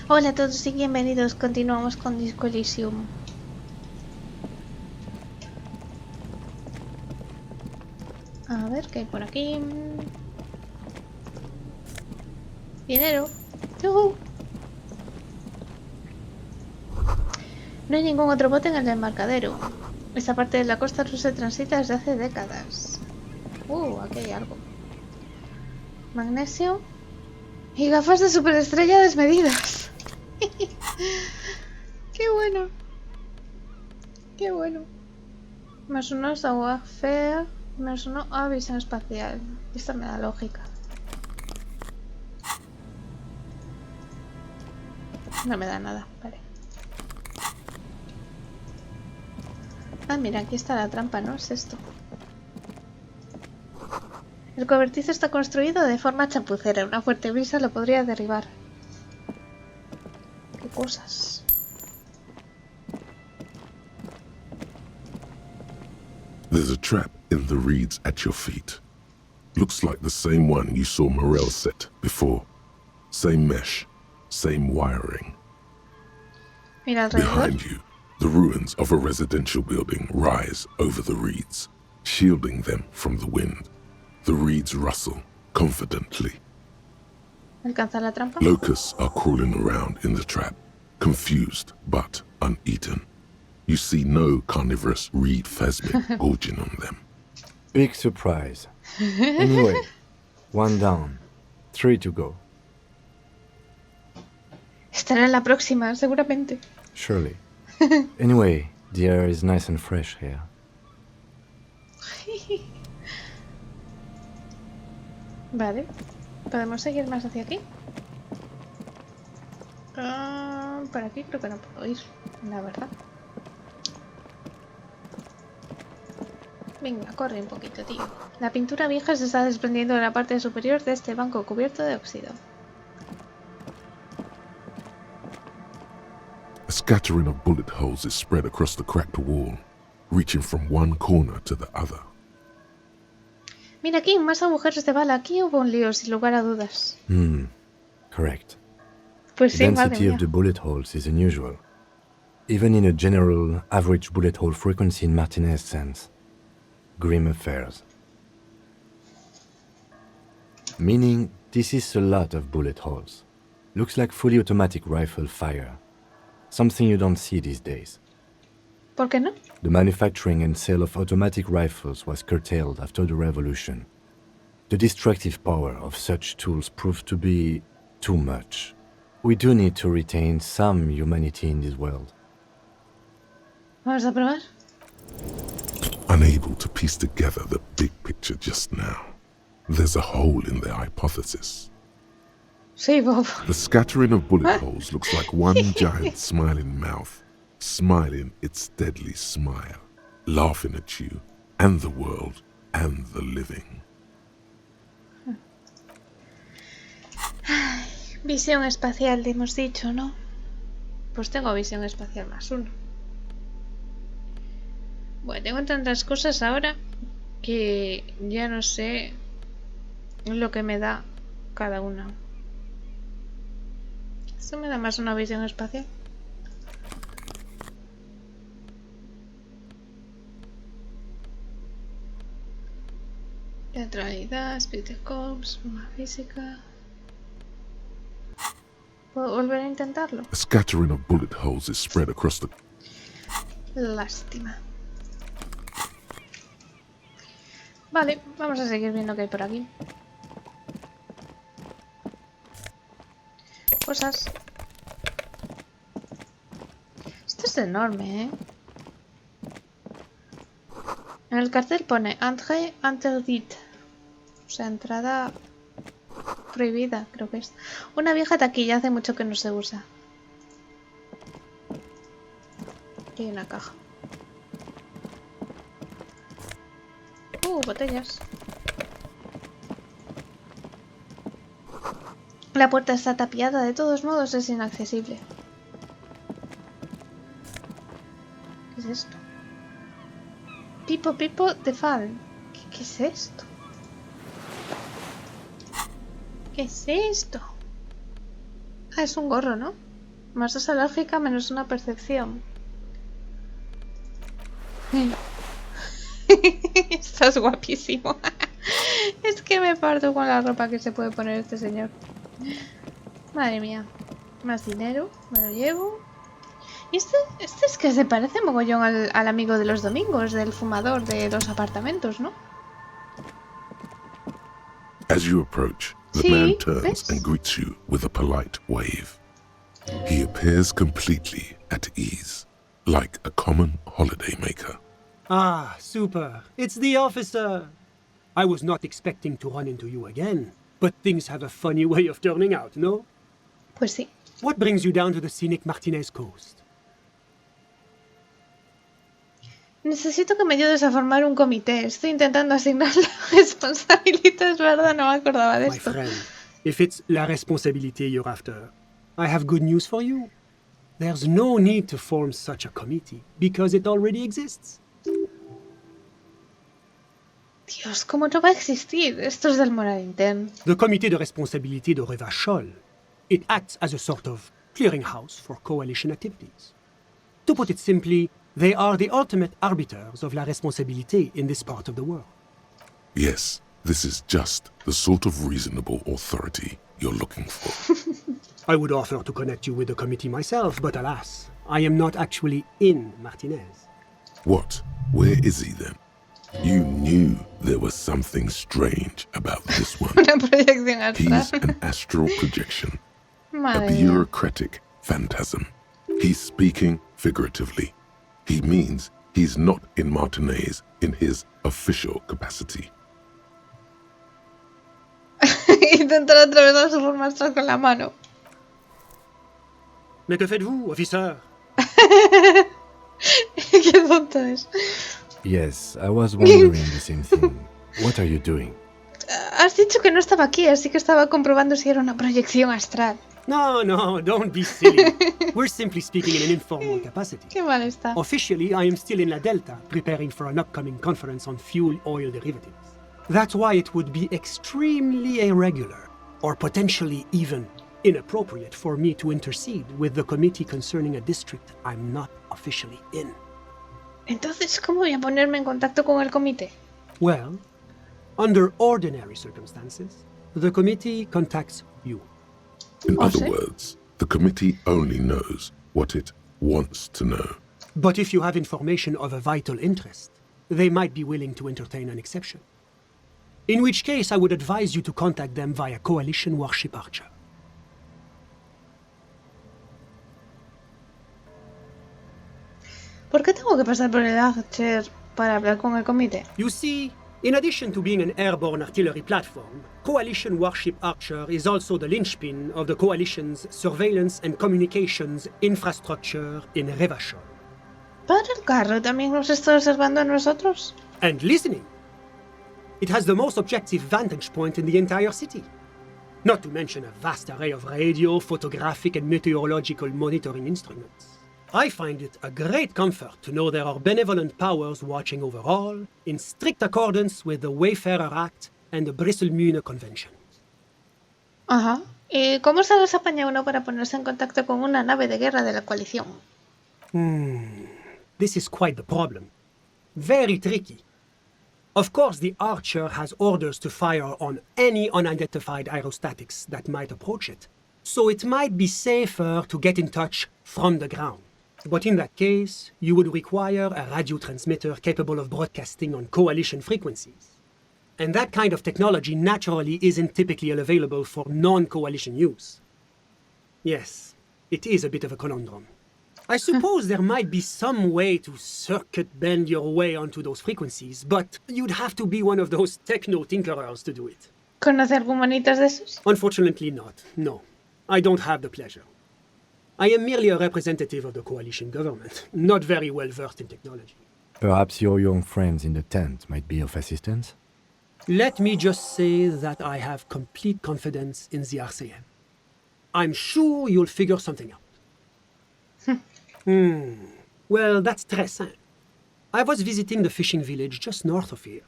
Hola a todos y bienvenidos. Continuamos con Disco Elysium. A ver qué hay por aquí. Dinero. ¡Yuhu! No hay ningún otro bote en el embarcadero. Esta parte de la costa no se transita desde hace décadas. Aquí hay algo. Magnesio. Y gafas de superestrella desmedidas. ¡Qué bueno! ¡Qué bueno! Más uno es agua fea. Más uno a visión espacial. Esto me da lógica. No me da nada, vale. Ah, mira, aquí está la trampa, ¿no? Es esto. El cobertizo está construido de forma chapucera. Una fuerte brisa lo podría derribar. ¡Qué cosas! There's a trap in the reeds at your feet. Looks like the same one you saw Morel set before. Same mesh, same wiring. Mira alrededor. Behind you, the ruins of a residential building rise over the reeds, shielding them from the wind. The reeds rustle confidently. ¿Alcanza la trampa? Locusts are crawling around in the trap, confused but uneaten. You see no carnivorous reed phasmid gorging on them. Big surprise. Anyway, 1 down, 3 to go. Estará en la próxima, seguramente. Surely. Anyway, the air is nice and fresh here. Vale. ¿Podemos seguir más hacia aquí? Por aquí creo que no puedo ir, la verdad. Venga, corre un poquito, tío. La pintura vieja se está desprendiendo de la parte superior de este banco cubierto de óxido. A scattering of bullet holes is spread across the cracked wall, reaching from one corner to the other. Mira aquí, más agujeros de bala. Aquí hubo un lío, sin lugar a dudas. Correct. Pues The sí, madre density mía. of the bullet holes is unusual. Even in a general average bullet hole frequency in Martinez sense. Grim affairs. Meaning, this is a lot of bullet holes. Looks like fully automatic rifle fire. Something you don't see these days. ¿Por qué no? The manufacturing and sale of automatic rifles was curtailed after the revolution. The destructive power of such tools proved to be too much. We do need to retain some humanity in this world. Vamos a probar. Unable to piece together the big picture just now, there's a hole in their hypothesis. Sí, Bob. The scattering of bullet holes looks like one giant smiling mouth, smiling its deadly smile, laughing at you and the world and the living. Visión espacial, hemos dicho, ¿no? Pues tengo visión espacial más 1. Bueno, tengo tantas cosas ahora que ya no sé lo que me da cada una. Esto me da más una visión espacial. Teatralidad, Spitecopes, forma física. ¿Puedo volver a intentarlo? A scattering of bullet holes is spread across the... Lástima. Vale, vamos a seguir viendo qué hay por aquí. Cosas. Esto es enorme, ¿eh? En el cartel pone Entrée interdite. O sea, entrada prohibida, creo que es. Una vieja taquilla, hace mucho que no se usa. Aquí hay una caja. Botellas. La puerta está tapiada, de todos modos es inaccesible. ¿Qué es esto? Pipo de Fall. ¿Qué es esto? ¿Qué es esto? Ah, es un gorro, ¿no? Más 2 a la lógica menos 1 a percepción. Estás guapísimo. Es que me parto con la ropa que se puede poner este señor. Madre mía. Más dinero, me lo llevo. Y este es que se parece mogollón al amigo de los domingos, del fumador de los apartamentos, ¿no? As you approach, the Sí, man turns ¿ves? and greets you with a polite wave. He appears completely at ease, like a common holidaymaker. Ah, super. It's the officer. I was not expecting to run into you again, but things have a funny way of turning out, no? Pues sí. What brings you down to the scenic Martinez coast? Necesito que me ayudes a formar un comité. Estoy intentando asignar las responsabilidades, ¿verdad? No me acordaba de My esto. friend, if it's la responsabilité you're after, I have good news for you. There's no need to form such a committee, because it already exists. Dios, ¿cómo no va a existir? Esto es del moral intern. The Comité de Responsabilité de Revachol. It acts as a sort of clearinghouse for coalition activities. To put it simply, they are the ultimate arbiters of la responsabilité in this part of the world. Yes, this is just the sort of reasonable authority you're looking for. I would offer to connect you with the committee myself, but alas, I am not actually in Martinez. What? Where is he then? You knew there was something strange about this one. Una proyección He's astral. an astral projection, a Madre mía. bureaucratic phantasm. He's speaking figuratively. He means he's not in Martinez in his official capacity. Intentar atravesar su forma astral con la mano. Mais que faites-vous, officer? Qué tonto es. Yes, I was wondering the same thing. What are you doing? Has dicho que no estaba aquí, así que estaba comprobando si era una proyección astral. No, don't be silly. We're simply speaking in an informal capacity. Qué mal está. Officially, I am still in La Delta, preparing for an upcoming conference on fuel oil derivatives. That's why it would be extremely irregular, or potentially even inappropriate for me to intercede with the committee concerning a district I'm not officially in. Entonces, ¿cómo voy a ponerme en contacto con el comité? Well, under ordinary circumstances, the committee contacts you. In Oh, other sí? words, the committee only knows what it wants to know. But if you have information of a vital interest, they might be willing to entertain an exception. In which case, I would advise you to contact them via Coalition Warship Archer. ¿Por qué tengo que pasar por el Archer para hablar con el comité? You see, in addition to being an airborne artillery platform, Coalition Warship Archer is also the linchpin of the Coalition's surveillance and communications infrastructure in Revachol. ¿Para el carro también nos está observando a nosotros? And listening. It has the most objective vantage point in the entire city. Not to mention a vast array of radio, photographic, and meteorological monitoring instruments. I find it a great comfort to know there are benevolent powers watching over all, in strict accordance with the Wayfarer Act and the Bristol-Mühne Convention. Ajá. ¿Y cómo se les apaña uno para ponerse en contacto con una nave de guerra de la coalición? This is quite the problem. Very tricky. Of course, the Archer has orders to fire on any unidentified aerostatics that might approach it, so it might be safer to get in touch from the ground. But in that case, you would require a radio transmitter capable of broadcasting on coalition frequencies. And that kind of technology naturally isn't typically available for non-coalition use. Yes, it is a bit of a conundrum. I suppose there might be some way to circuit bend your way onto those frequencies, but you'd have to be one of those techno-tinkerers to do it. ¿Conoce algún manitas de esos? Unfortunately not, no. I don't have the pleasure. I am merely a representative of the coalition government, not very well versed in technology. Perhaps your young friends in the tent might be of assistance? Let me just say that I have complete confidence in the RCM. I'm sure you'll figure something out. Well, that's très simple. I was visiting the fishing village just north of here.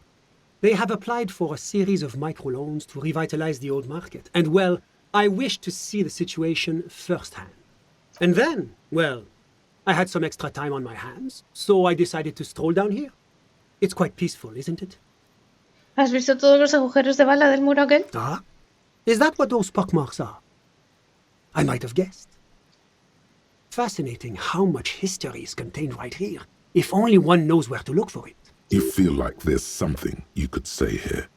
They have applied for a series of microloans to revitalize the old market, and well, I wish to see the situation firsthand. And then, well, I had some extra time on my hands, so I decided to stroll down here. It's quite peaceful, isn't it? ¿Has visto todos los agujeros de bala del muro aquel? Ah? Is that what those pockmarks are? I might have guessed. Fascinating how much history is contained right here, if only one knows where to look for it. You feel like there's something you could say here,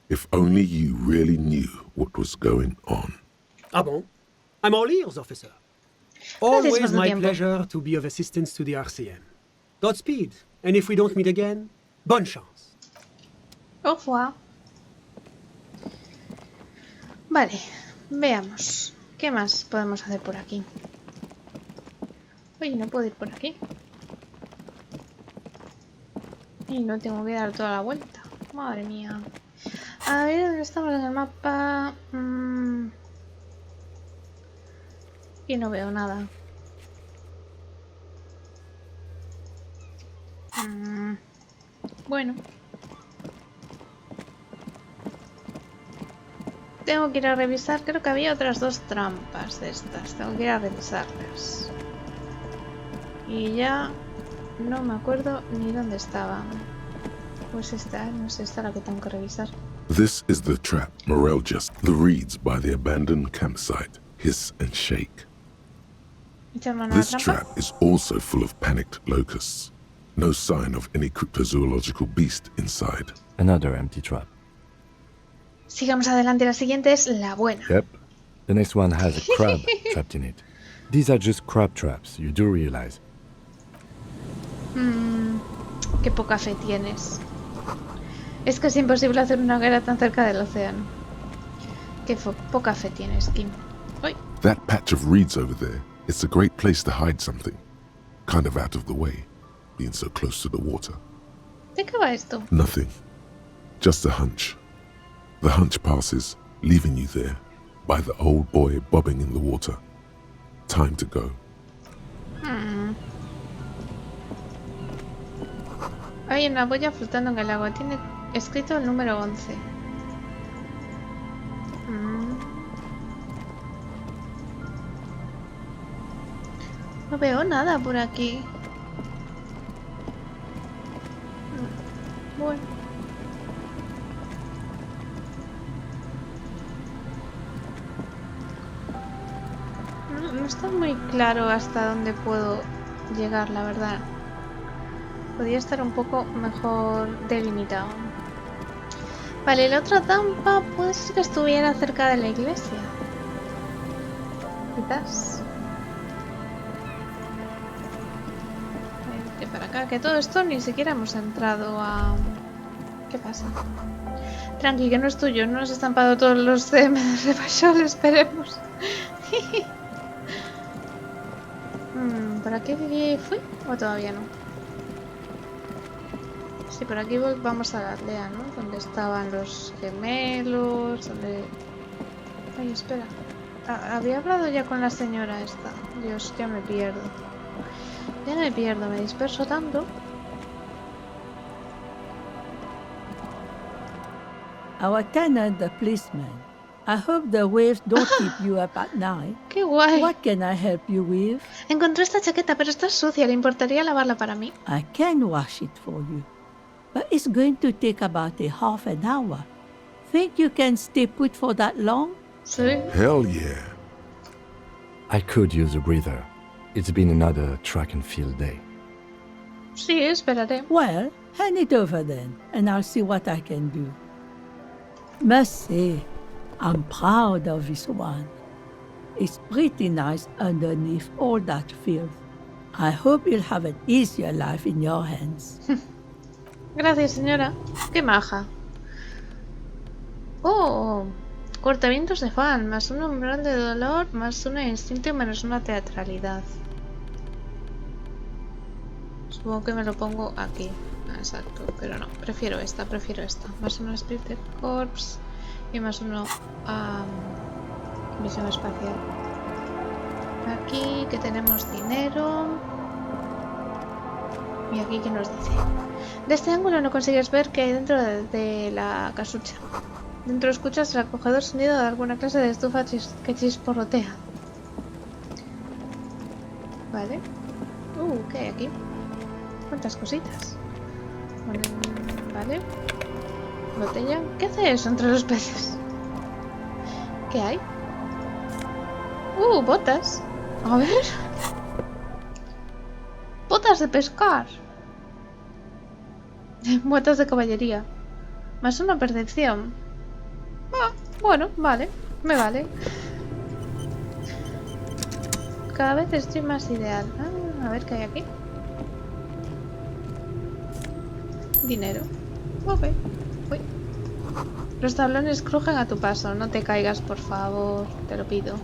if only you really knew what was going on. Ah bon? I'm all ears, officer. Gracias por Always tu my tiempo. pleasure to be of assistance to the RCM. Godspeed, and if we don't meet again, bonne chance. Au revoir. Vale, veamos. ¿Qué más podemos hacer por aquí? Oye, no puedo ir por aquí. Y no tengo que dar toda la vuelta. Madre mía. A ver, ¿dónde estamos en el mapa? Y no veo nada. Bueno. Tengo que ir a revisar. Creo que había otras 2 trampas de estas. Tengo que ir a revisarlas. Y ya no me acuerdo ni dónde estaban. Pues esta, no sé, esta la que tengo que revisar. This is the trap Morel just the reeds by the abandoned campsite hiss and shake. ¿Echarme una This trampa? trap is also full of panicked locusts. No sign of any cryptozoological beast inside. Another empty trap. Sigamos adelante. La siguiente es la buena. Yep. The next one has a crab trapped in it. These are just crab traps, you do realize. Qué poca fe tienes. Es que es imposible hacer una hoguera tan cerca del océano. Qué poca fe tienes, Kim. Uy, That patch of reeds over there, it's a great place to hide something. Kind of out of the way, being so close to the water. ¿de qué va esto? Nothing. Just a hunch. The hunch passes, leaving you there, by the old boy bobbing in the water. Time to go. Hay una boya flotando en el agua. Tiene escrito el número 11. No veo nada por aquí. Bueno. No está muy claro hasta dónde puedo llegar, la verdad. Podría estar un poco mejor delimitado. Vale, la otra trampa puede ser que estuviera cerca de la iglesia. Quizás. Vente para acá, que todo esto ni siquiera hemos entrado a... ¿Qué pasa? Tranqui, que no es tuyo, no has estampado todos los CMs de Español, esperemos. ¿Por aquí fui o todavía no? Sí, por aquí vamos a la aldea, ¿no? Donde estaban los gemelos, donde... Ay, espera. Había hablado ya con la señora esta. Dios, ya me pierdo. Ya me pierdo, me disperso tanto. Our tenant, the policeman. I hope the waves don't keep you up at night. ¡Qué guay! What can I help you with? Encontré esta chaqueta, pero está sucia. ¿Le importaría lavarla para mí? I can wash it for you, but it's going to take about a half an hour. Think you can stay put for that long? Sí. Hell yeah. I could use a breather. It's been another track and field day. Sí, esperaré. Well, hand it over then, and I'll see what I can do. Must say, I'm proud of this one. It's pretty nice underneath all that filth. I hope you'll have an easier life in your hands. Gracias, señora. Qué maja. Oh, cortavientos de fan, más un umbral de dolor, más una instinto y menos una teatralidad. Supongo que me lo pongo aquí. Exacto, pero no, prefiero esta. Más uno Spirit Corps y más uno visión espacial. Aquí que tenemos dinero. Y aquí que nos dice. De este ángulo no consigues ver qué hay dentro de la casucha. Dentro escuchas el acogedor sonido de alguna clase de estufa que chisporrotea. Vale. ¿Qué hay aquí? ¿Cuántas cositas? Vale. Botella. ¿Qué hace eso entre los peces? ¿Qué hay? Botas. A ver. Botas de pescar. Botas de caballería. Más una percepción. Bueno, vale. Me vale. Cada vez estoy más ideal. A ver qué hay aquí. Dinero. Ok. Uy. Los tablones crujen a tu paso. No te caigas, por favor. Te lo pido.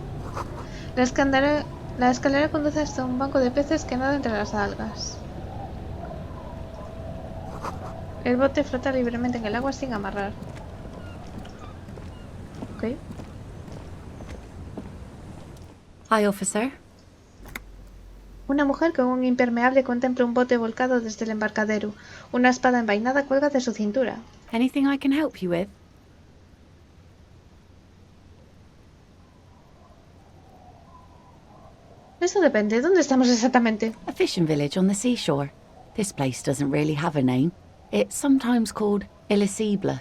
La escalera conduce hasta un banco de peces que nada entre las algas. El bote flota libremente en el agua sin amarrar. Ok. Hi, officer. Una mujer con un impermeable contempla un bote volcado desde el embarcadero. Una espada envainada cuelga de su cintura. Anything I can help you with? Eso depende. ¿Dónde estamos exactamente? A fishing village on the seashore. This place doesn't really have a name. It's sometimes called Elysium.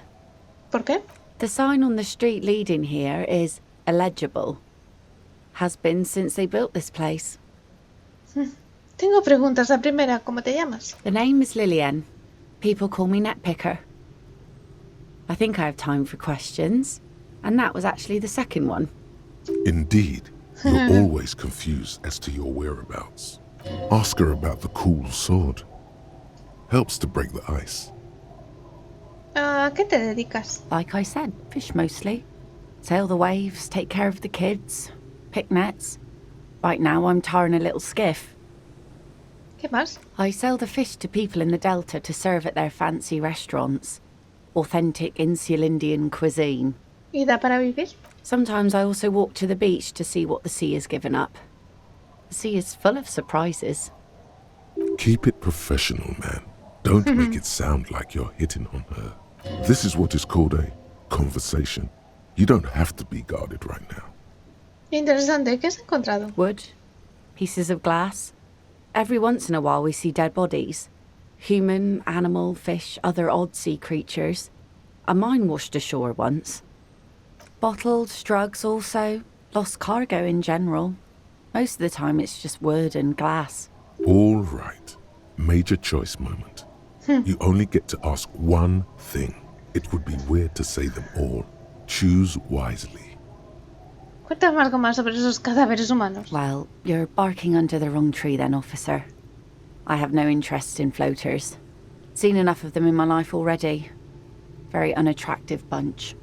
¿Por qué? The sign on the street leading here is illegible. Has been since they built this place. Tengo preguntas. La primera, ¿cómo te llamas? The name is Lillian. People call me Netpicker. I think I have time for questions. And that was actually the second one. Indeed, you're always confused as to your whereabouts. Ask her about the cool sword. Helps to break the ice. ¿A qué te dedicas? Like I said, fish mostly. Sail the waves, take care of the kids, pick nets. Right now I'm tarring a little skiff. ¿Qué más? I sell the fish to people in the Delta to serve at their fancy restaurants. Authentic insular Indian cuisine. ¿Y da para vivir? Sometimes I also walk to the beach to see what the sea has given up. The sea is full of surprises. Keep it professional, man. Don't make it sound like you're hitting on her. This is what is called a conversation. You don't have to be guarded right now. Interesante. ¿Qué has encontrado? Wood, pieces of glass. Every once in a while we see dead bodies. Human, animal, fish, other odd sea creatures. A mine washed ashore once. Bottles, drugs also. Lost cargo in general. Most of the time it's just wood and glass. All right. Major choice moment. You only get to ask one thing. It would be weird to say them all. Choose wisely. Cuéntame algo más sobre esos cadáveres humanos. Well, you're barking under the wrong tree then, officer. I have no interest in floaters. Seen enough of them in my life already. Very unattractive bunch.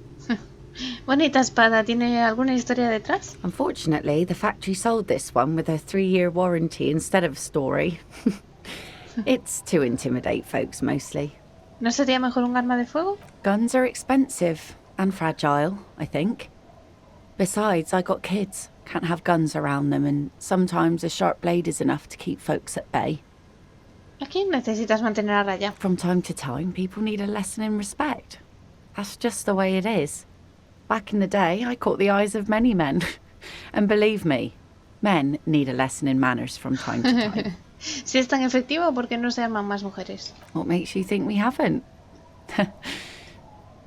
Bonita espada. ¿Tiene alguna historia detrás? Unfortunately, the factory sold this one with a 3-year warranty instead of a story. It's to intimidate folks mostly. ¿No sería mejor un arma de fuego? Guns are expensive and fragile, I think. Besides, I got kids. Can't have guns around them, and sometimes a sharp blade is enough to keep folks at bay. ¿A quién necesitas mantener a raya? From time to time, people need a lesson in respect. That's just the way it is. Back in the day, I caught the eyes of many men. And believe me, men need a lesson in manners from time to time. Si es tan efectivo, ¿por qué no se aman más mujeres? What makes you think we haven't?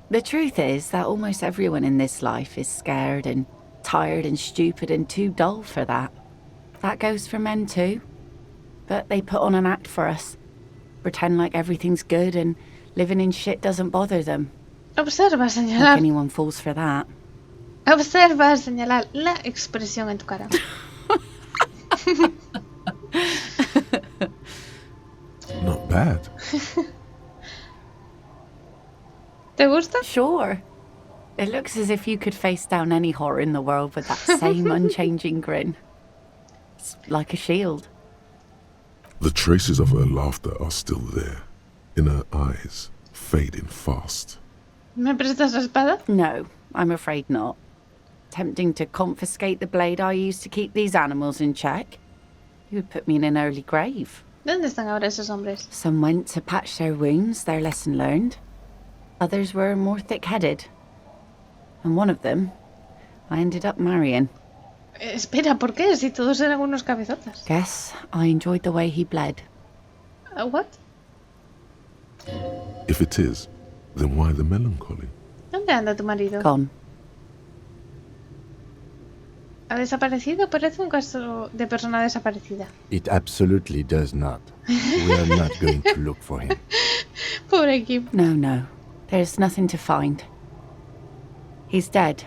The truth is that almost everyone in this life is scared and tired and stupid and too dull for that. That goes for men too. But they put on an act for us. Pretend like everything's good and living in shit doesn't bother them. Observa, Like señalar. anyone falls for that. Observa, señalar la expresión en tu cara. Not bad. ¿Te gusta? Sure. It looks as if you could face down any horror in the world with that same unchanging grin. It's like a shield. The traces of her laughter are still there, in her eyes, fading fast. ¿Me prestas la espada? No, I'm afraid not. Tempting to confiscate the blade I used to keep these animals in check. You would put me in an early grave. ¿Dónde están ahora esos hombres? Some went to patch their wounds, their lesson learned. Others were more thick-headed. And one of them, I ended up marrying. Espera, ¿por qué? Si todos eran unos cabezotas. Guess I enjoyed the way he bled. What? If it is, then why the melancholy? ¿Dónde anda tu marido? Gone. ¿Ha desaparecido? Parece un caso de persona desaparecida. It absolutely does not. We are not going to look for him. Pobre Kim. No. There's nothing to find. He's dead.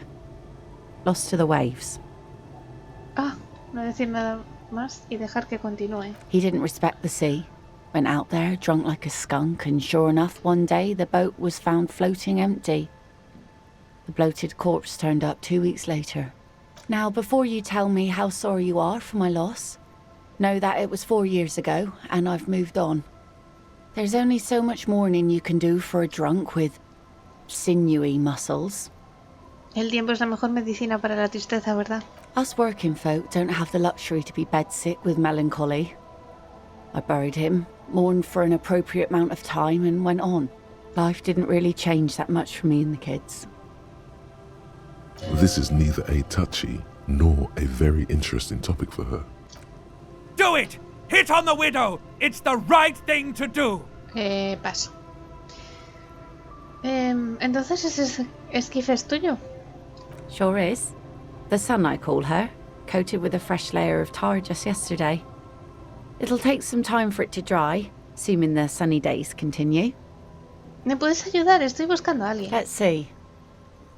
Lost to the waves. Ah, no decir nada más y dejar que continúe. He didn't respect the sea. Went out there drunk like a skunk, and sure enough, one day the boat was found floating empty. The bloated corpse turned up 2 weeks later. Now, before you tell me how sorry you are for my loss, know that it was 4 years ago, and I've moved on. There's only so much mourning you can do for a drunk with sinewy muscles. El tiempo es la mejor medicina para la tristeza, ¿verdad? Us working folk don't have the luxury to be bedsick with melancholy. I buried him, mourned for an appropriate amount of time, and went on. Life didn't really change that much for me and the kids. This is neither a touchy nor a very interesting topic for her. Do it! Hit on the widow! It's the right thing to do! Paso. Entonces ese esquife es tuyo. Sure is. The sun, I call her, coated with a fresh layer of tar just yesterday. It'll take some time for it to dry, assuming the sunny days continue. ¿Me puedes ayudar? Estoy buscando a alguien. Let's see.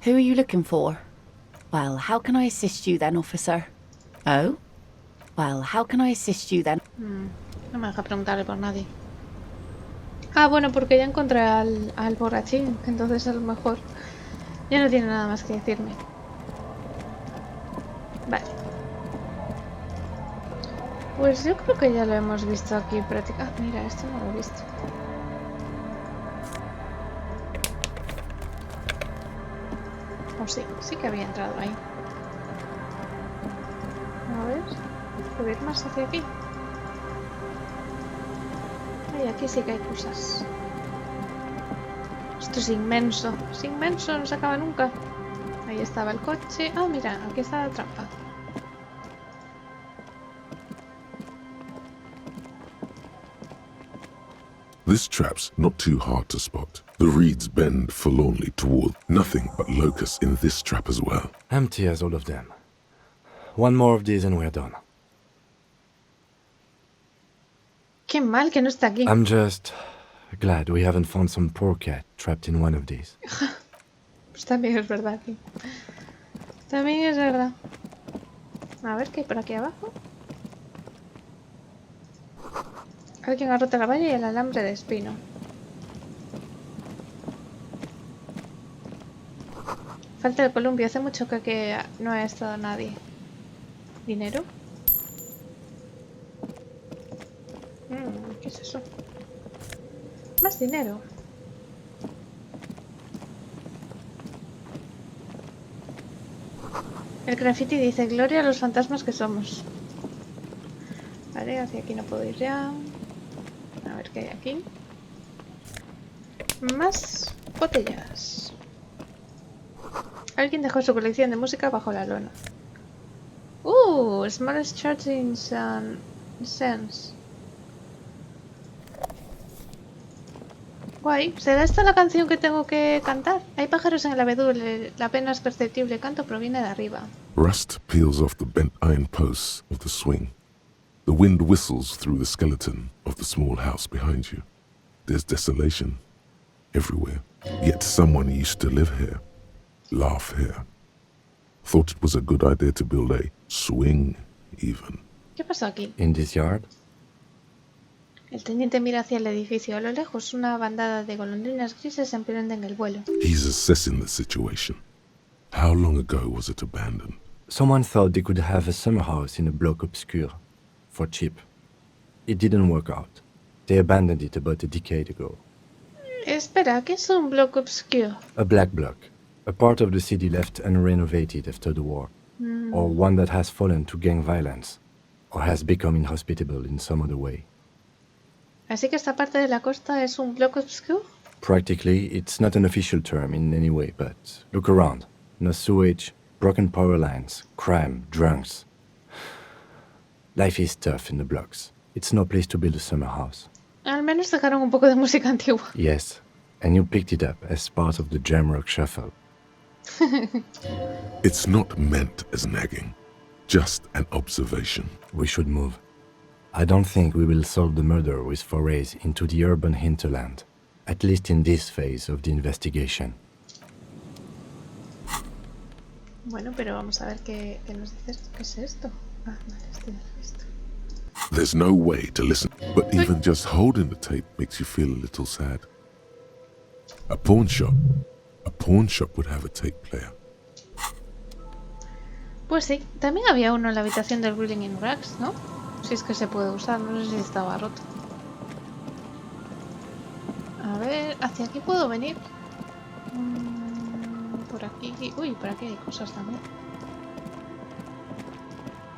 Who are you looking for? Well, how can I assist you then, officer? Oh? Well, how can I assist you then? No me deja preguntarle por nadie. Ah, bueno, porque ya encontré al borrachín, entonces a lo mejor ya no tiene nada más que decirme. Vale. Pues yo creo que ya lo hemos visto aquí prácticamente. Ah, mira, esto no lo he visto. Oh, sí que había entrado ahí. A ver, ¿puedo ir más hacia aquí? Ay, aquí sí que hay cosas. Esto es inmenso. Es inmenso, no se acaba nunca. Ahí estaba el coche. Ah, mira, aquí está la trampa. This trap's not too hard to spot. The reeds bend forlornly toward nothing but locusts in this trap as well. Empty as all of them. One more of these and we're done. Qué mal que no está aquí. I'm just glad we haven't found some poor cat trapped in one of these. Pues también es verdad, tío. También es verdad. A ver qué hay por aquí abajo. Alguien ha roto la valla y el alambre de espino. Falta el columpio. Hace mucho que no ha estado nadie. ¿Dinero? ¿Qué es eso? Más dinero. El graffiti dice: gloria a los fantasmas que somos. Vale, hacia aquí no puedo ir ya. A ver qué hay aquí. Más botellas. Alguien dejó su colección de música bajo la lona. Smallest charging sense. Guay. ¿Será esta la canción que tengo que cantar? Hay pájaros en el abedul. El apenas perceptible canto proviene de arriba. Rust peels off the bent iron posts of the swing. The wind whistles through the skeleton of the small house behind you. There's desolation everywhere. Yet someone used to live here, laugh here. Thought it was a good idea to build a swing, even. ¿Qué pasó aquí? In this yard? El teniente mira hacia el edificio. A lo lejos, una bandada de golondrinas grises emprenden el vuelo. He's assessing the situation. How long ago was it abandoned? Someone thought they could have a summer house in a bloc obscure. For cheap. It didn't work out. They abandoned it about a decade ago. Espera, ¿qué es un block obscure? A black bloc. A part of the city left unrenovated after the war. Or one that has fallen to gang violence. Or has become inhospitable in some other way. ¿Así que esta parte de la costa es un block obscure? Practically, it's not an official term in any way, but look around. No sewage, broken power lines, crime, drunks. Life is tough in the blocks. It's no place to build a summer house. Al menos dejaron un poco de música antigua. Yes, and you picked it up as part of the jam rock shuffle. It's not meant as nagging, just an observation. We should move. I don't think we will solve the murder with forays into the urban hinterland, at least in this phase of the investigation. Bueno, pero vamos a ver qué nos dice esto. ¿Qué es esto? Ah, vale, esto ya lo he visto. There's no way to listen, but even just holding the tape makes you feel a little sad. A pawn shop would have a tape player. Pues sí, también había uno en la habitación del Reading in Rags, ¿no? Si es que se puede usar, no sé si estaba roto. A ver, ¿hacia aquí puedo venir? Por aquí... Uy, por aquí hay cosas también.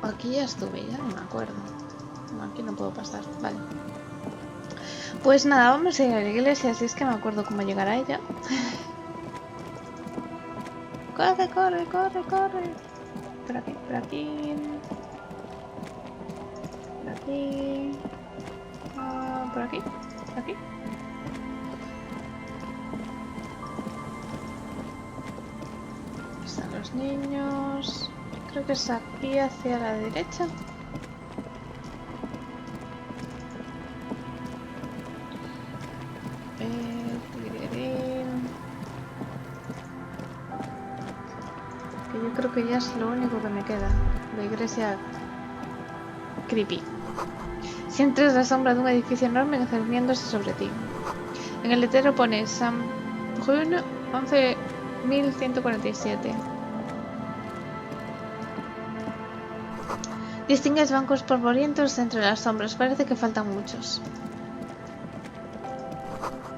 Aquí ya estuve, ya no me acuerdo. No, aquí no puedo pasar, vale. Pues nada, vamos a ir a la iglesia, si es que me acuerdo cómo llegar a ella. ¡Corre, corre, corre, corre! Por aquí, por aquí... Por aquí... por aquí, por aquí. Aquí están los niños... Creo que es aquí hacia la derecha. Que yo creo que ya es lo único que me queda. La iglesia creepy. Sientes la sombra de un edificio enorme cerniéndose sobre ti. En el letrero pone San Bruno 11.147. Distingues bancos polvorientos entre las sombras. Parece que faltan muchos.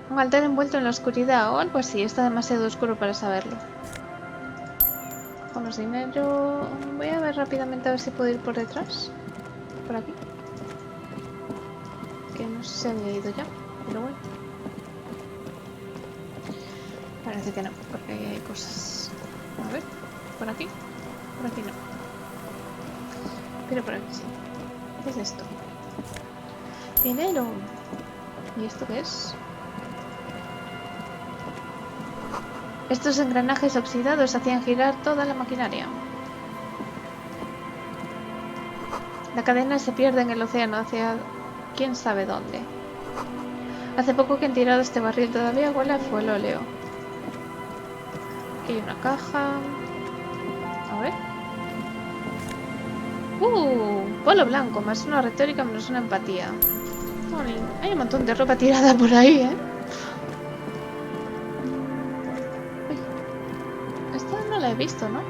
Un altar envuelto en la oscuridad o algo así. Está demasiado oscuro para saberlo. Con los dinero... Voy a ver rápidamente a ver si puedo ir por detrás. Por aquí. Que no sé si había ido ya. Pero bueno. Parece que no. Porque ahí hay cosas. A ver. Por aquí. Por aquí no. Pero por aquí sí. ¿Qué es esto? Dinero. ¿Y esto qué es? Estos engranajes oxidados hacían girar toda la maquinaria. La cadena se pierde en el océano hacia quién sabe dónde. Hace poco que han tirado este barril, todavía huele a fuelóleo. Aquí hay una caja. A ver. Polo blanco, más una retórica, menos una empatía. Hay un montón de ropa tirada por ahí, ¿eh? Esta no la he visto, ¿no?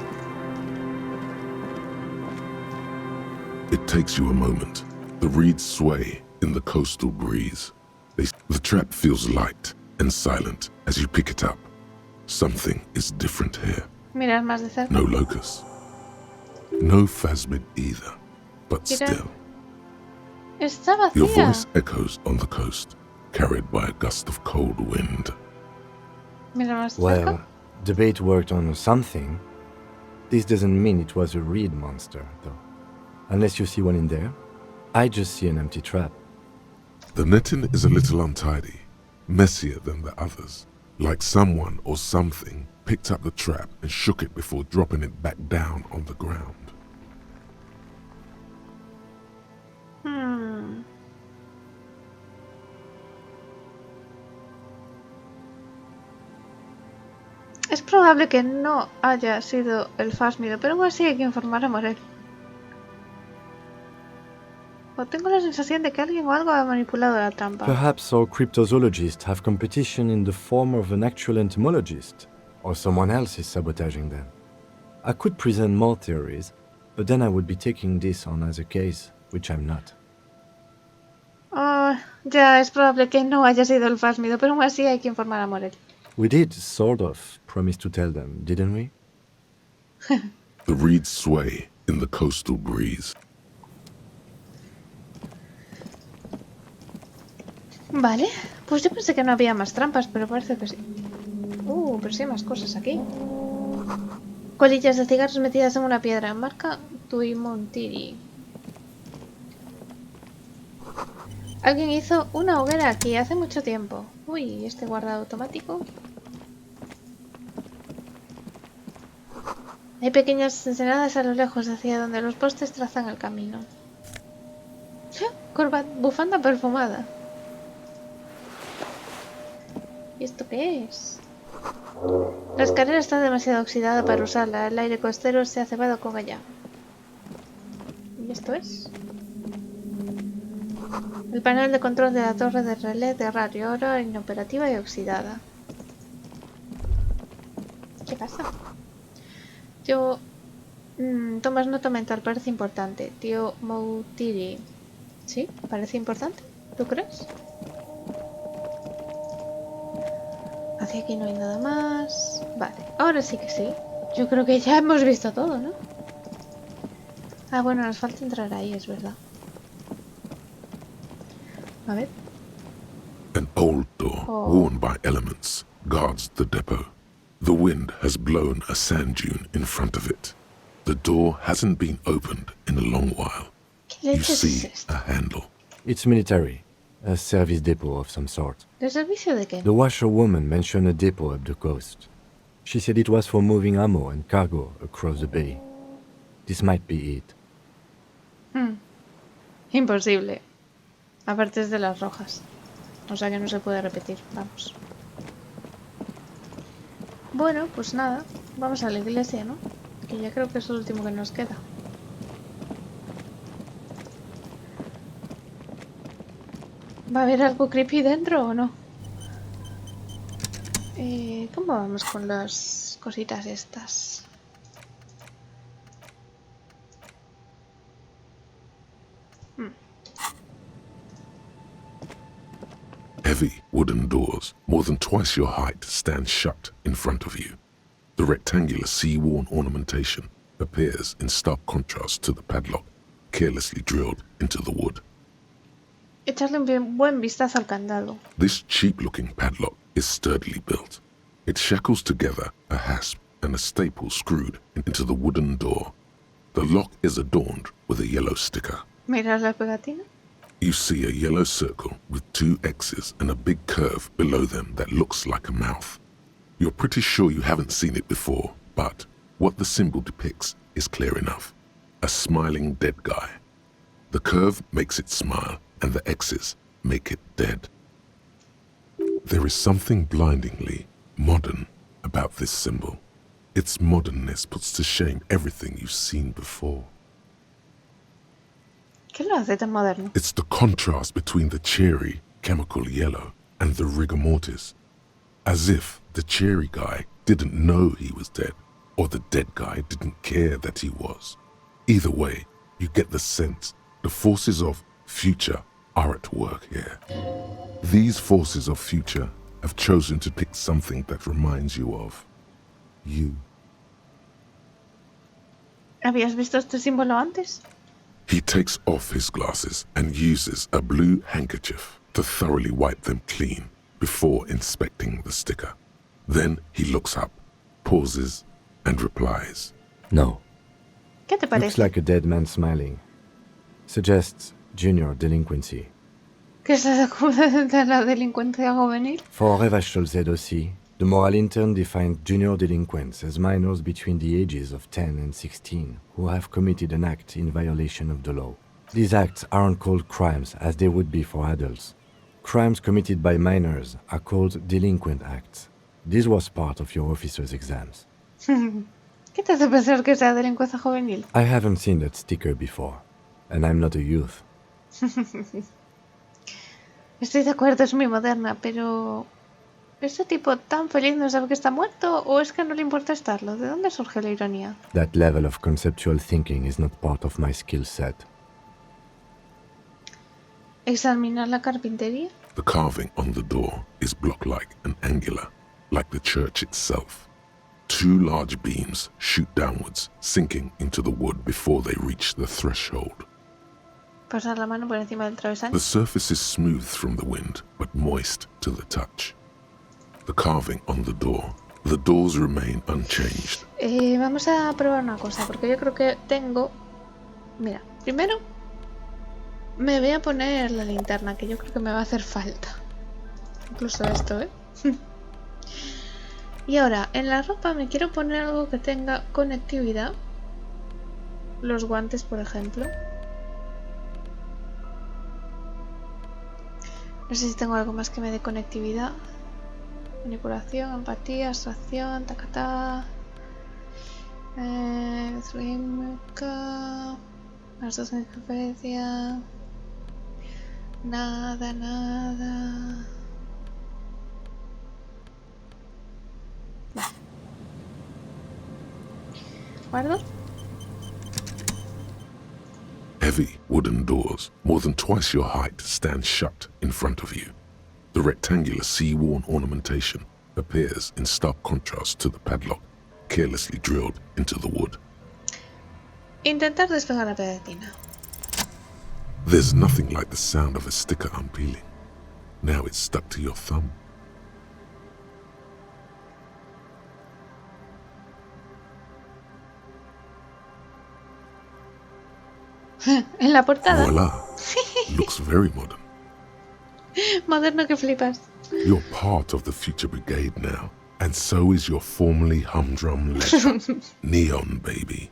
It takes you a moment. The reeds sway in the coastal breeze. The trap feels light and silent as you pick it up. Something is different here. Mirar más de cerca. No locust. No phasmid either. But Mira. still, Está your vacía. voice echoes on the coast, carried by a gust of cold wind. Mira más de Well, cerca. the bait worked on something. This doesn't mean it was a reed monster, though. Unless you see one in there. I just see an empty trap. The netting is a little untidy, messier than the others, like someone or something picked up the trap and shook it before dropping it back down on the ground. Es probable que no haya sido el fásmido, pero aún así hay que informar a Morel. O tengo la sensación de que alguien o algo ha manipulado la trampa. Perhaps our cryptozoologists have competition in the form of an actual entomologist, or someone else is sabotaging them. I could present more theories, but then I would be taking this on as a case, which I'm not. Ya, es probable que no haya sido el fásmido, pero aún así hay que informar a Morel. We did, sort of, promise to tell them, didn't we? The reeds sway in the coastal breeze. Vale, pues yo pensé que no había más trampas, pero parece que sí. Pero sí hay más cosas aquí. Colillas de cigarros metidas en una piedra. Marca Tuimontiri. Alguien hizo una hoguera aquí hace mucho tiempo. Uy, este guardado automático. Hay pequeñas ensenadas a lo lejos hacia donde los postes trazan el camino. Bufanda perfumada. ¿Y esto qué es? La escalera está demasiado oxidada para usarla. El aire costero se ha cebado con ella. ¿Y esto es? El panel de control de la torre de relé de radio, ahora inoperativa y oxidada. ¿Qué pasa? Tío... tomas nota mental, parece importante. Tío Moutiri. ¿Sí? ¿Parece importante? ¿Tú crees? Hacia aquí no hay nada más. Vale, ahora sí que sí. Yo creo que ya hemos visto todo, ¿no? Ah, bueno, nos falta entrar ahí, es verdad. A ver. An old door, worn by elements, guards the depot. The wind has blown a sand dune in front of it. The door hasn't been opened in a long while. You see a handle. It's military. A service depot of some sort. ¿De servicio de qué? The washerwoman mentioned a depot up the coast. She said it was for moving ammo and cargo across the bay. This might be it. Imposible. Aparte es de las rojas. O sea que no se puede repetir. Vamos. Bueno, pues nada. Vamos a la iglesia, ¿no? Que ya creo que es lo último que nos queda. ¿Va a haber algo creepy dentro o no? ¿Cómo vamos con las cositas estas? Heavy wooden doors, more than twice your height, stand shut in front of you. The rectangular sea-worn ornamentation appears in stark contrast to the padlock, carelessly drilled into the wood. Echarle un buen vistazo al candado. This cheap-looking padlock is sturdily built. It shackles together a hasp and a staple screwed into the wooden door. The lock is adorned with a yellow sticker. ¿Miras la pegatina? You see a yellow circle with 2 X's and a big curve below them that looks like a mouth. You're pretty sure you haven't seen it before, but what the symbol depicts is clear enough. A smiling dead guy. The curve makes it smile, and the X's make it dead. There is something blindingly modern about this symbol. Its modernness puts to shame everything you've seen before. ¿Qué lo hace tan moderno? It's the contrast between the cheery, chemical yellow and the rigor mortis. As if the cheery guy didn't know he was dead, or the dead guy didn't care that he was. Either way, you get the sense the forces of future are at work here. These forces of future have chosen to pick something that reminds you of you. ¿Habías visto este símbolo antes? He takes off his glasses and uses a blue handkerchief to thoroughly wipe them clean before inspecting the sticker. Then he looks up, pauses, and replies. No. ¿Qué te Looks parece? like a dead man smiling. Suggests junior delinquency. ¿Que se acuerda de la delincuencia juvenil? For Revachol ZOC, the moral intern defined junior delinquents as minors between the ages of 10 and 16 who have committed an act in violation of the law. These acts aren't called crimes as they would be for adults. Crimes committed by minors are called delinquent acts. This was part of your officer's exams. ¿Qué te hace pensar que sea delincuencia juvenil? I haven't seen that sticker before, and I'm not a youth. Estoy de acuerdo, es muy moderna, pero... ¿Este tipo tan feliz no sabe que está muerto o es que no le importa estarlo? ¿De dónde surge la ironía? That level of conceptual thinking is not part of my skill set. ¿Examinar la carpintería? The carving on the door is block-like and angular, like the church itself. 2 large beams shoot downwards, sinking into the wood before they reach the threshold. Pasar la mano por encima del travesaño. The surface is smooth from the wind, but moist to the touch. The carving on the door The doors remain unchanged. Vamos a probar una cosa, porque yo creo que tengo... Mira, primero me voy a poner la linterna, que yo creo que me va a hacer falta. Incluso esto, ¿eh? Y ahora, en la ropa me quiero poner algo que tenga conectividad. Los guantes, por ejemplo. No sé si tengo algo más que me dé conectividad. Manipulación, empatía, abstracción, tacatá. Las dos en interferencia. Nada. ¿Guardo? Heavy wooden doors, more than twice your height, stand shut in front of you. The rectangular sea-worn ornamentation appears in stark contrast to the padlock, carelessly drilled into the wood. Intentar despegar la pegatina. There's nothing like the sound of a sticker unpeeling. Now it's stuck to your thumb. En la portada. Voila! Looks very modern. Moderno que flipas. You're part of the future brigade now, and so is your formerly humdrum letter. Neon, baby.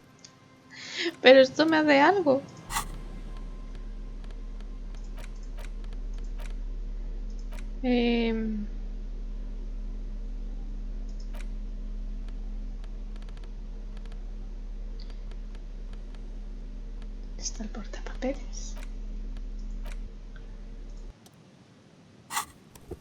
Pero esto me hace algo. Está el portapapeles.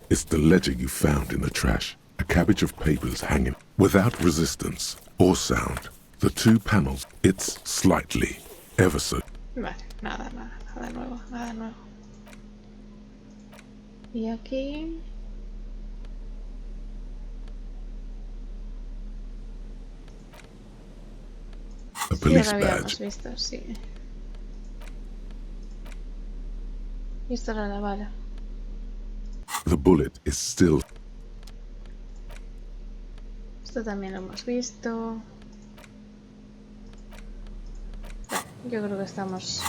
It's the ledger you found in the trash. A cabbage of papers hanging without resistance or sound. The two panels, it's slightly, ever so. Vale, nada nuevo. Y aquí... A Sí, police lo habíamos badge. visto, sí. Y esto era la bala. The bullet is still. Esto también lo hemos visto. Vale, yo creo que estamos...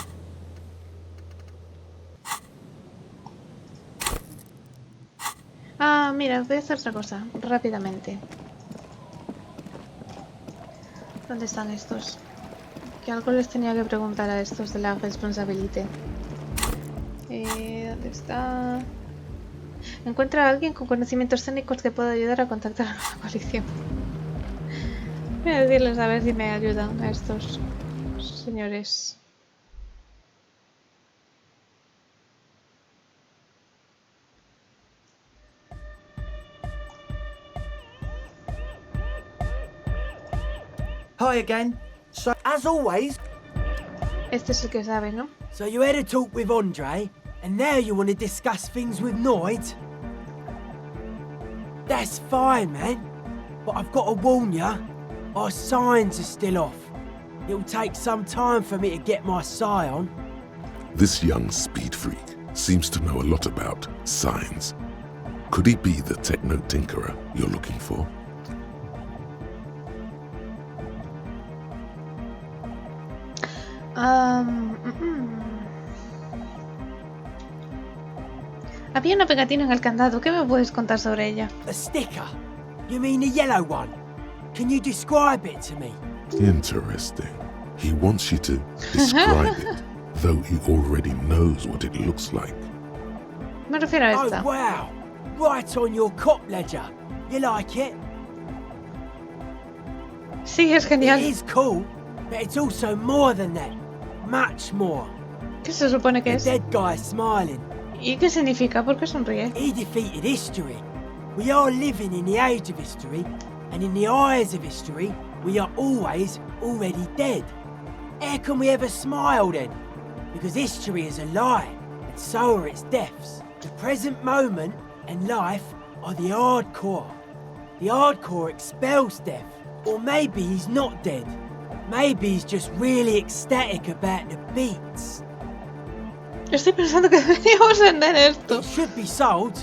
Ah, mira, voy a hacer otra cosa, rápidamente. ¿Dónde están estos? Que algo les tenía que preguntar a estos de la responsabilité. ¿Dónde está? Encuentra a alguien con conocimientos técnicos que pueda ayudar a contactar a la coalición. Voy a decirles a ver si me ayudan a estos señores. Hi again. So, as always, Este es el que sabe, ¿no? so you had a talk with Andre, and now you want to discuss things with Noid? That's fine, man. But I've got to warn ya, our signs are still off. It'll take some time for me to get my sigh on. This young speed freak seems to know a lot about signs. Could he be the techno tinkerer you're looking for? Había una pegatina en el candado. ¿Qué me puedes contar sobre ella? A sticker? You mean the yellow one? Can you describe it to me? Interesting. He wants you to describe it, though he already knows what it looks like. Me refiero a Oh, esta. wow. Right on your cop ledger. You like it? Sí, es genial. It is cool, but it's also more than that. Much more. ¿Qué se supone que The es? dead guy smiling. ¿Y qué significa? ¿Por qué sonríe? He defeated history. We are living in the age of history, and in the eyes of history, we are always already dead. How can we ever smile then? Because history is a lie, and so are its deaths. The present moment and life are the hardcore. The hardcore expels death. Or maybe he's not dead. Maybe he's just really ecstatic about the beats. Estoy pensando que deberíamos vender esto. It should be sold,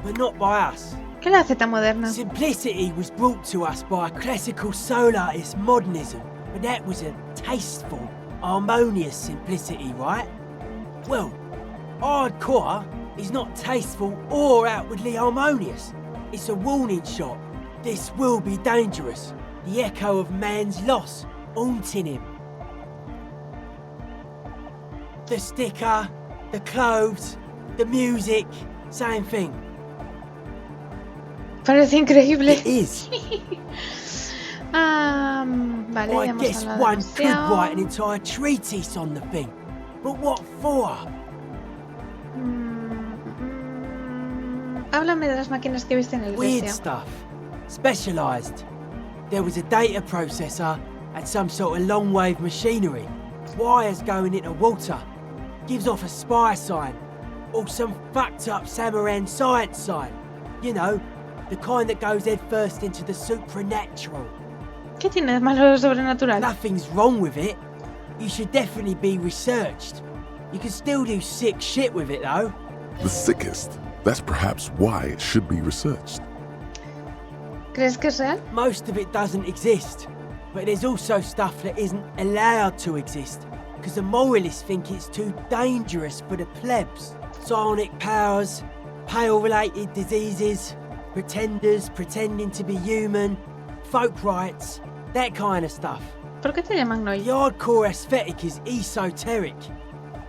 but not by us. ¿Qué la hace tan moderna? Simplicity was brought to us by classical solarist modernism, but that was a tasteful, harmonious simplicity, right? Well, hardcore is not tasteful or outwardly harmonious. It's a warning shot. This will be dangerous. The echo of man's loss haunting him. The sticker, the clothes, the music, same thing. Parece increíble. It is. Vale, I ya hemos guess hablado one could demasiado. write an entire treatise on the thing. But what for? Háblame de las máquinas que viste en el Weird Elysium. stuff. Specialised. There was a data processor and some sort of long-wave machinery. Wires going into water. Gives off a spy sign. Or some fucked up Samaran science sign. You know, the kind that goes head first into the supernatural. ¿Qué tiene de malo lo sobrenatural? Nothing's wrong with it. You should definitely be researched. You can still do sick shit with it though. The sickest. That's perhaps why it should be researched. ¿Crees que es real? Most of it doesn't exist. But there's also stuff that isn't allowed to exist. Because the moralists think it's too dangerous for the plebs. Psionic powers, pale-related diseases, pretenders pretending to be human, folk rights, that kind of stuff. ¿Por qué te llaman The Noy? hardcore aesthetic is esoteric.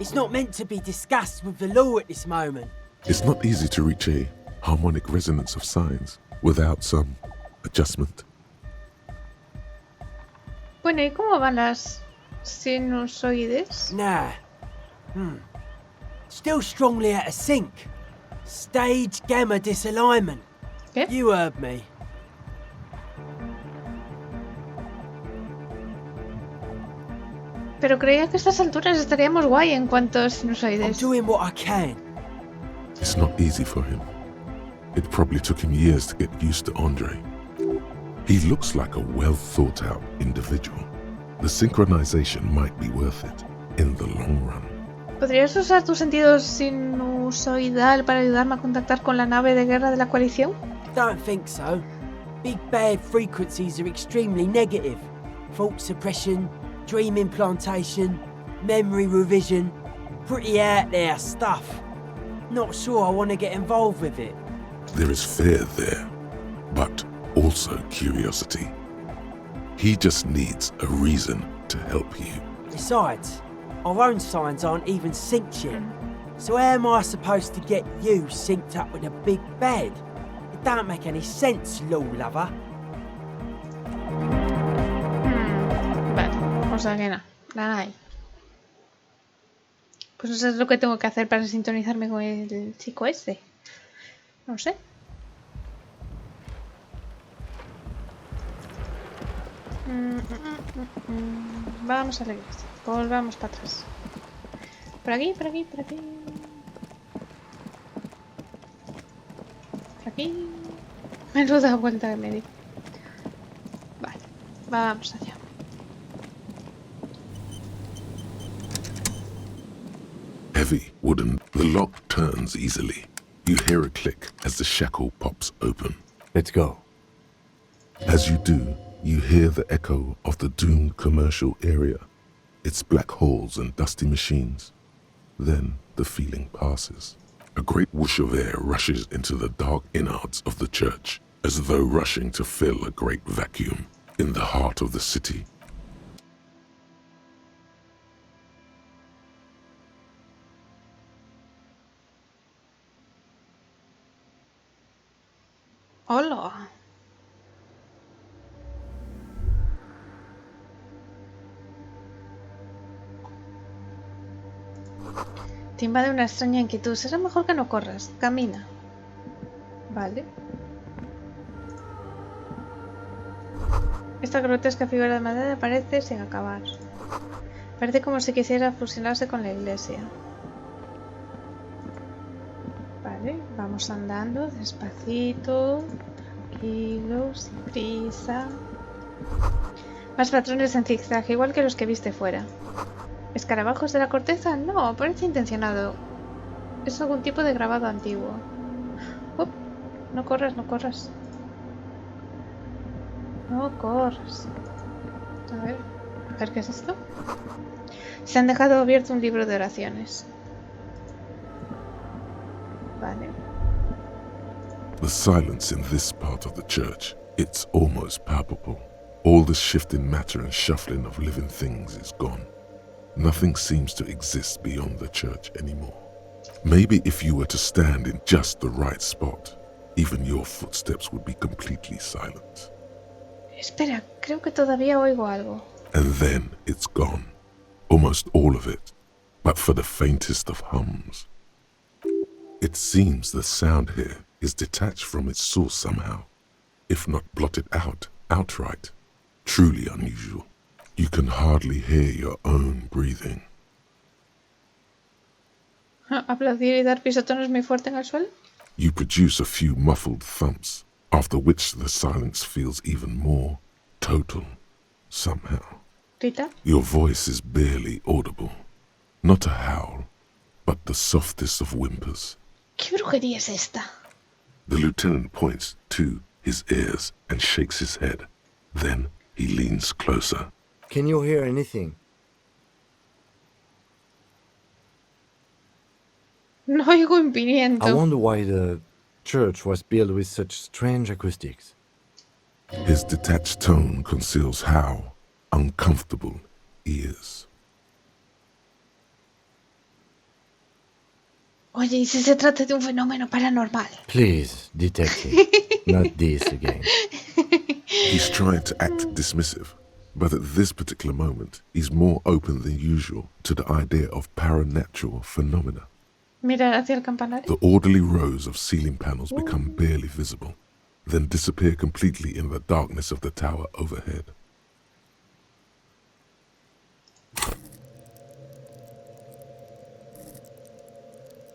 It's not meant to be discussed with the law at this moment. It's not easy to reach a harmonic resonance of signs without some adjustment. Bueno, ¿y cómo van las sinusoides? Nah. Still strongly out of sync. Stage gamma disalignment. ¿Qué? You heard me. Pero creía que a estas alturas estaríamos guay en cuanto a I'm sinusoides. doing what I can. It's not easy for him. It probably took him years to get used to Andre. He looks like a well-thought-out individual. The synchronization might be worth it in the long run. ¿Podrías usar tu sentido sinusoidal para ayudarme a contactar con la nave de guerra de la coalición? Don't think so. Big bad frequencies are extremely negative. Thought suppression, dream implantation, memory revision. Pretty out there stuff. Not sure I want to get involved with it. There is fear there, but also curiosity. He just needs a reason to help you. Besides, our own signs aren't even synced yet. So how am I supposed to get you synced up with a big bad? It don't make any sense, law lover. Vale, o sea que no, nada hay. Pues no sé lo que tengo que hacer para sintonizarme con el chico ese. No sé. Vamos a la iglesia. Volvamos para atrás. Por aquí, por aquí, por aquí. Por aquí. Menuda vuelta que me di. Vale, vamos allá. Heavy, wooden, the lock turns easily. You hear a click as the shackle pops open. Let's go. As you do, you hear the echo of the doomed commercial area, its black holes and dusty machines. Then the feeling passes. A great whoosh of air rushes into the dark innards of the church, as though rushing to fill a great vacuum in the heart of the city. Hola. Te invade una extraña inquietud. Será mejor que no corras. Camina. Vale. Esta grotesca figura de madera parece sin acabar. Parece como si quisiera fusionarse con la iglesia. Vale, vamos andando despacito, tranquilo, sin prisa. Más patrones en zigzag, igual que los que viste fuera. ¿Escarabajos de la corteza? No, parece intencionado. Es algún tipo de grabado antiguo. no corras, no corras. No corras. A ver qué es esto. Se han dejado abierto un libro de oraciones. Vale. The silence in this part of the church, it's almost palpable. All the shifting matter and shuffling of living things is gone. Nothing seems to exist beyond the church anymore. Maybe if you were to stand in just the right spot, even your footsteps would be completely silent. Espera, creo que todavía oigo algo. And then it's gone. Almost all of it, but for the faintest of hums. It seems the sound here is detached from its source somehow, if not blotted out outright. Truly unusual. You can hardly hear your own breathing. Aplaudir y dar pisotones muy fuerte en el suelo. You produce a few muffled thumps, after which the silence feels even more total, somehow. Rita. Your voice is barely audible. Not a howl, but the softest of whimpers. ¿Qué brujería es esta? The lieutenant points to his ears and shakes his head. Then he leans closer. Can you hear anything? No oigo un pimiento. I wonder why the church was built with such strange acoustics. His detached tone conceals how uncomfortable he is. Oye, ¿y si se trata de un fenómeno paranormal? Please, detective, not this again. He's trying to act dismissive, but at this particular moment, he's more open than usual to the idea of paranatural phenomena. Mira hacia el campanario. The orderly rows of ceiling panels become barely visible, then disappear completely in the darkness of the tower overhead.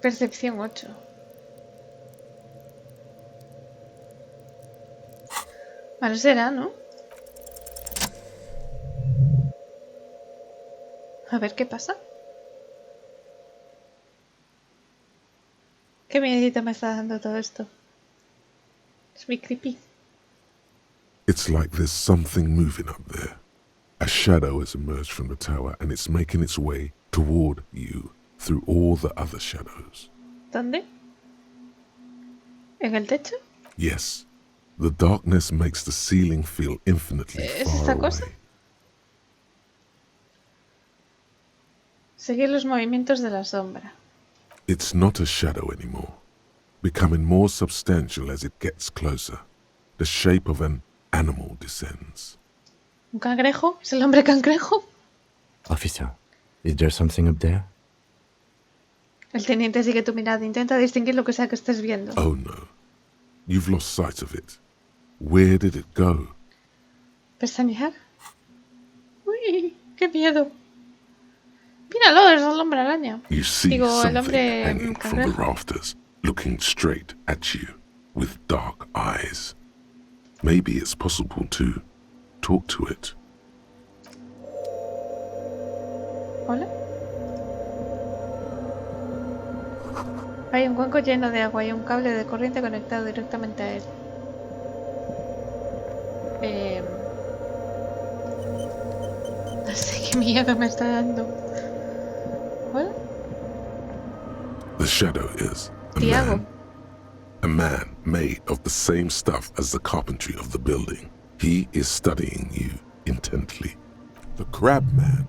Percepción 8. Malo será, ¿no? A ver qué pasa. Qué miedito me está dando todo esto. Es muy creepy. It's like there's something moving up there. A shadow has emerged from the tower and it's making its way toward you through all the other shadows. ¿Dónde? ¿En el techo? Yes, the darkness makes the ceiling feel infinitely ¿Es far esta away. cosa? Seguir los movimientos de la sombra. It's not a shadow anymore, becoming more substantial as it gets closer. The shape of an animal descends. ¿Un cangrejo? ¿Es el hombre cangrejo? Officer, is there something up there? El teniente sigue tu mirada. Intenta distinguir lo que sea que estés viendo. Oh no, you've lost sight of it. Where did it go? ¿Pestañear? Uy, qué miedo. Míralo, es el hombre araña. You see Digo, el something hombre hanging from the cangrejo. rafters, looking straight at you with dark eyes. Maybe it's possible to talk to it. Hola. Hay un cuenco lleno de agua y un cable de corriente conectado directamente a él. No sé qué miedo me está dando. Hola. The shadow is a Tiago. man. A man made of the same stuff as the carpentry of the building. He is studying you intently. The crab man.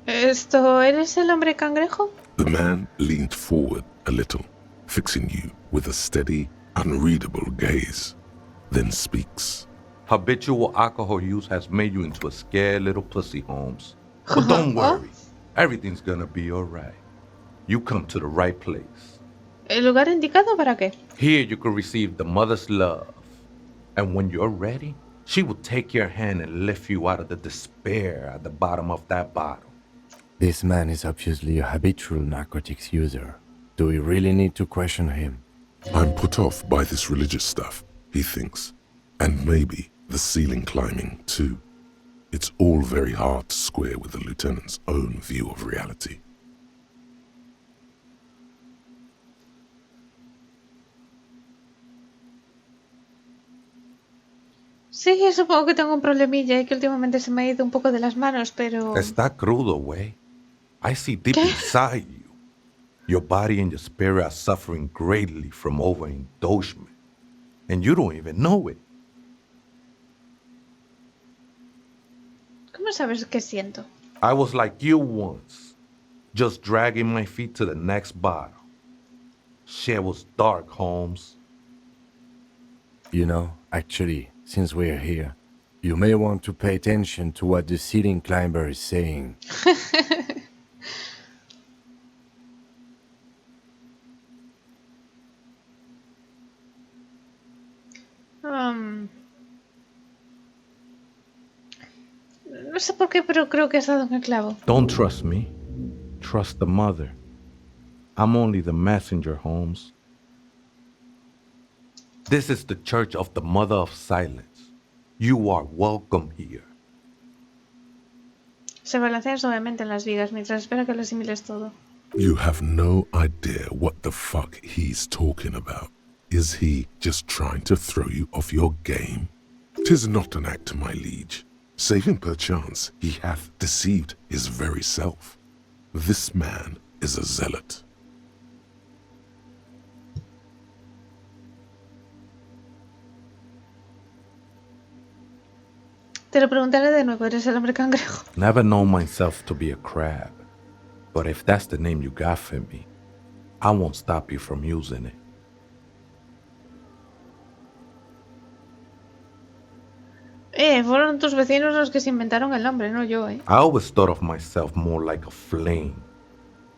¿Esto eres el hombre cangrejo? The man leaned forward a little, fixing you with a steady, unreadable gaze, then speaks. Habitual alcohol use has made you into a scared little pussy, Holmes. But don't worry. Everything's gonna be alright. You come to the right place. ¿El lugar indicado para qué? Here you can receive the mother's love. And when you're ready, she will take your hand and lift you out of the despair at the bottom of that bottle. This man is obviously a habitual narcotics user. Do we really need to question him? I'm put off by this religious stuff, he thinks. And maybe the ceiling climbing, too. It's all very hard to square with the lieutenant's own view of reality. Sí, supongo que tengo un problemilla y que últimamente se me ha ido un poco de las manos, pero... Está crudo, güey. I see deep inside you. Your body and your spirit are suffering greatly from overindulgence. And you don't even know it. ¿Cómo sabes qué siento? I was like you once, just dragging my feet to the next bottle. Shit was dark, Holmes. You know, actually, since we're here, you may want to pay attention to what the ceiling climber is saying. No sé por qué, pero creo que has dado en el clavo. Don't trust me. Trust the mother. I'm only the messenger, Holmes. This is the Church of the Mother of Silence. You are welcome here. Se balancea suavemente en las vigas mientras espera que lo asimiles todo. You have no idea what the fuck he's talking about. Is he just trying to throw you off your game? 'Tis not an act, my liege. Save him perchance, he hath deceived his very self. This man is a zealot. Te lo preguntaré de nuevo, eres el hombre cangrejo. Never known myself to be a crab. But if that's the name you got for me, I won't stop you from using it. Fueron tus vecinos los que se inventaron el nombre, no yo, I always thought of myself more like a flame,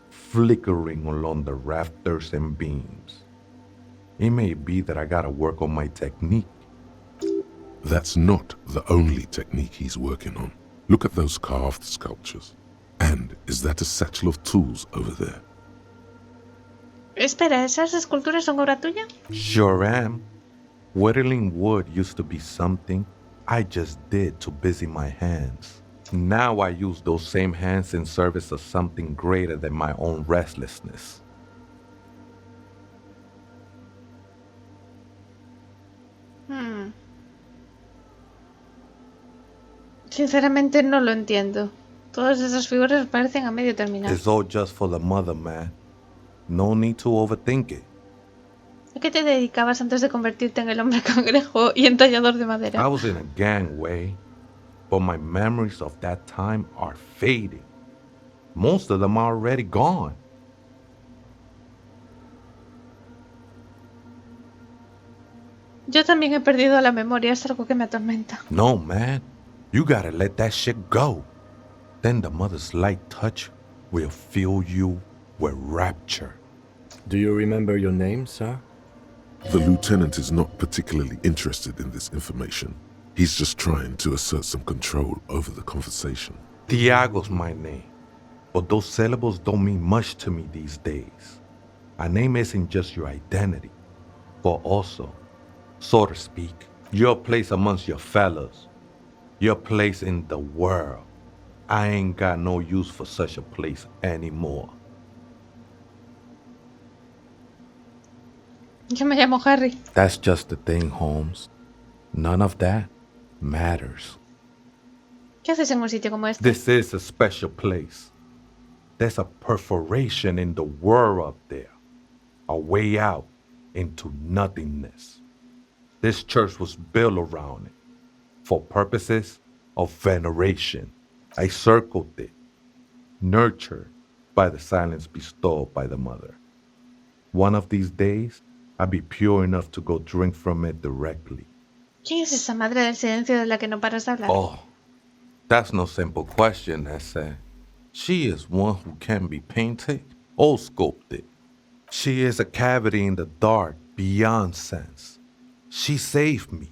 flickering along the rafters and beams. It may be that I gotta work on my technique. That's not the only technique he's working on. Look at those carved sculptures. And is that a satchel of tools over there? Espera, ¿esas esculturas son obra tuya? Sure am. Whittling wood used to be something I just did to busy my hands. Now I use those same hands in service of something greater than my own restlessness. Sinceramente no lo entiendo. Todas esas figuras parecen a medio terminar. It's all just for the mother, man. No need to overthink it. ¿A qué te dedicabas antes de convertirte en el hombre cangrejo y entallador de madera? I was in a gang way, but my memories of that time are fading. Most of them are already gone. Yo también he perdido la memoria, es algo que me atormenta. No, man. You gotta let that shit go. Then the mother's light touch will fill you with rapture. Do you remember your name, sir? The lieutenant is not particularly interested in this information. He's just trying to assert some control over the conversation. Tiago's my name, but those syllables don't mean much to me these days. A name isn't just your identity, but also, so to speak, your place amongst your fellows, your place in the world. I ain't got no use for such a place anymore. Yo me llamo Harry. That's just the thing, Holmes. None of that matters. ¿Qué haces en un sitio como este? This is a special place. There's a perforation in the world up there. A way out into nothingness. This church was built around it for purposes of veneration. I circled it, nurtured by the silence bestowed by the mother. One of these days, I'll be pure enough to go drink from it directly. ¿Quién es esa madre del silencio de la que no paras de hablar? Oh, that's no simple question, Essa. She is one who can be painted or sculpted. She is a cavity in the dark beyond sense. She saved me,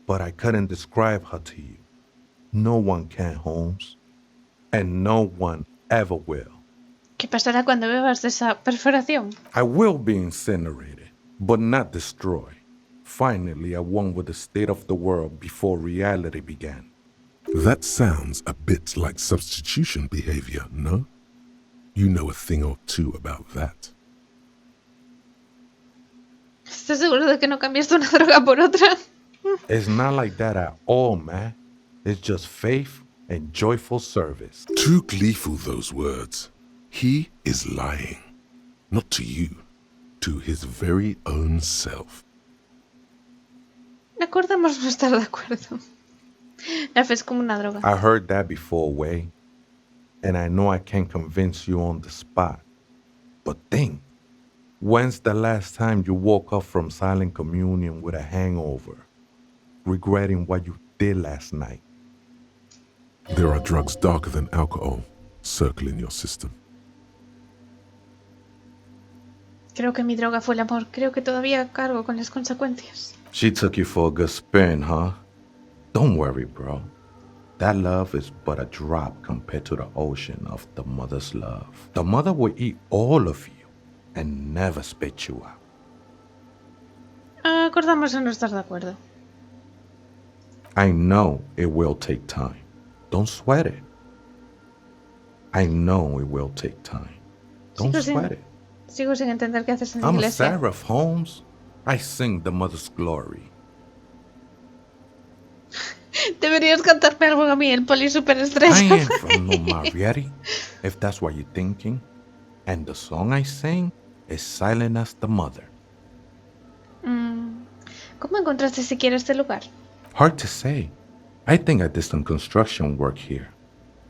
but I couldn't describe her to you. No one can, Holmes, and no one ever will. ¿Qué pasará cuando bebas de esa perforación? I will be incinerated, but not destroyed. Finally, I won with the state of the world before reality began. That sounds a bit like substitution behavior, no? You know a thing or two about that. ¿Estás seguro de que no cambiaste una droga por otra? It's not like that at all, man. It's just faith and joyful service. Too gleeful, those words. He is lying. Not to you, to his very own self. Acordamos no estar de acuerdo. La fe es como una droga. I heard that before, Way. And I know I can't convince you on the spot. But think, when's the last time you woke up from silent communion with a hangover, regretting what you did last night? There are drugs darker than alcohol circling your system. Creo que mi droga fue el amor. Creo que todavía cargo con las consecuencias. She took you for a good spin, huh? Don't worry, bro. That love is but a drop compared to the ocean of the mother's love. The mother will eat all of you and never spit you out. Acordamos en no estar de acuerdo. I know it will take time. Don't sweat it. I know it will take time. Don't sweat it. Sigo sin entender qué haces en la I'm a iglesia. seraph, Holmes. I sing the mother's glory. Deberías cantarme algo a mí, el poli superestrella. I ain't from no Marietti, if that's what you're thinking. And the song I sing is Silent as the Mother. ¿Cómo encontraste siquiera este lugar? Hard to say. I think I did some construction work here,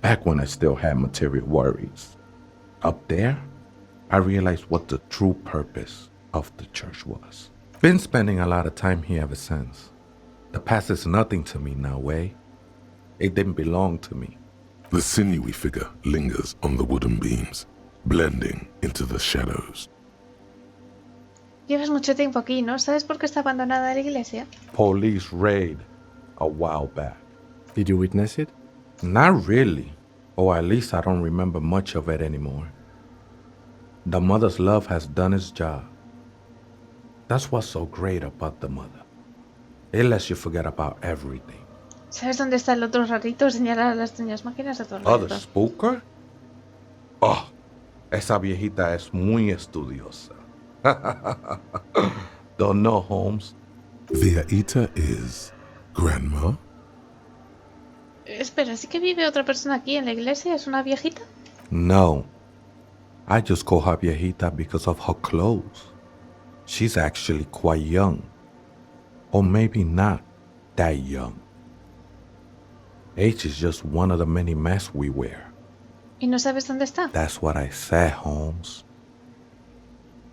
back when I still had material worries. Up there, I realized what the true purpose of the church was. Been spending a lot of time here ever since. The past is nothing to me now, Way. It didn't belong to me. The sinewy figure lingers on the wooden beams, blending into the shadows. Llevas mucho tiempo aquí, ¿no? ¿Sabes por qué está abandonada la iglesia? Police raid a while back. Did you witness it? Not really, or at least I don't remember much of it anymore. The mother's love has done its job. That's what's so great about the mother. It lets you forget about everything. ¿Sabes dónde está el otro rarito? Señalar a las extrañas máquinas a todos Other lados. spooker? Oh, esa viejita es muy estudiosa. Don't know, Holmes. The Aita is Grandma? Espera, ¿sí que vive otra persona aquí en la iglesia? ¿Es una viejita? No. I just call her viejita because of her clothes. She's actually quite young. Or maybe not that young. Age is just one of the many masks we wear. ¿Y no sabes dónde está? That's what I said, Holmes.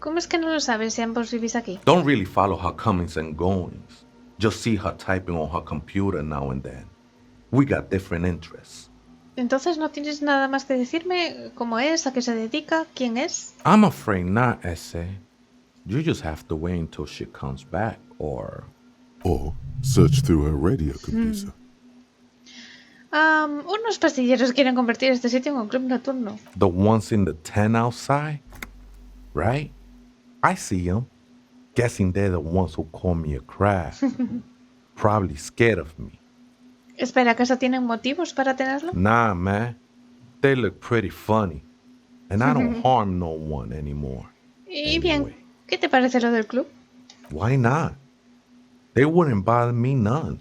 ¿Cómo es que no lo sabes si ambos vivís aquí? Don't really follow her comings and goings. Just see her typing on her computer now and then. We got different interests. Entonces no tienes nada más que decirme cómo es, a qué se dedica, quién es. I'm afraid not, Essay. You just have to wait until she comes back, or search through her radio computer. Unos pastilleros quieren convertir este sitio en un club nocturno. the ones in the tent outside, right? I see them. Guessing they're the ones who call me a crab. Probably scared of me. Espera, ¿acaso tienen motivos para tenerlo? Nah, man. They look pretty funny. And I don't harm no one anymore. Y bien, ¿qué te parece lo del club? Why not? They wouldn't bother me none.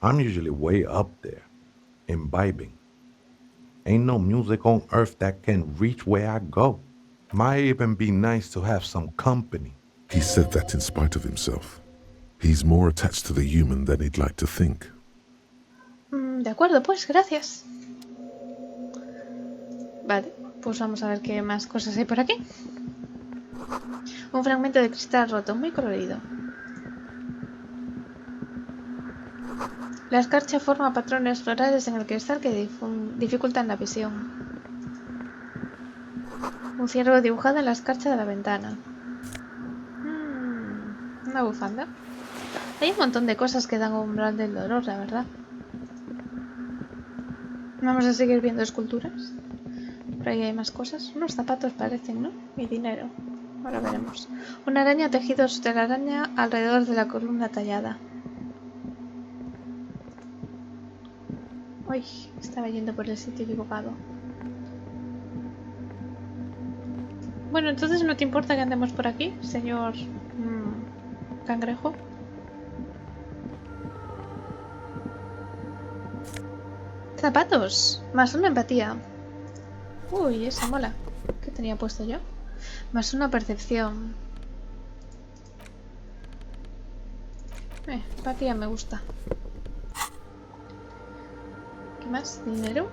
I'm usually way up there, imbibing. Ain't no music on earth that can reach where I go. Might even be nice to have some company. He said that in spite of himself. He's more attached to the human than he'd like to think. De acuerdo, pues, gracias. Vale, pues vamos a ver qué más cosas hay por aquí. Un fragmento de cristal roto, muy colorido. La escarcha forma patrones florales en el cristal que dificultan la visión. Un ciervo dibujado en la escarcha de la ventana. Una bufanda. Hay un montón de cosas que dan un umbral del dolor, la verdad. Vamos a seguir viendo esculturas. Por ahí hay más cosas. Unos zapatos parecen, ¿no? Y dinero. Ahora veremos. Una araña, tejidos de la araña alrededor de la columna tallada. Uy, estaba yendo por el sitio equivocado. Bueno, entonces no te importa que andemos por aquí, señor cangrejo. Zapatos. Más una empatía. Uy, esa mola. ¿Qué tenía puesto yo? Más una percepción. Empatía me gusta. ¿Qué más? ¿Dinero?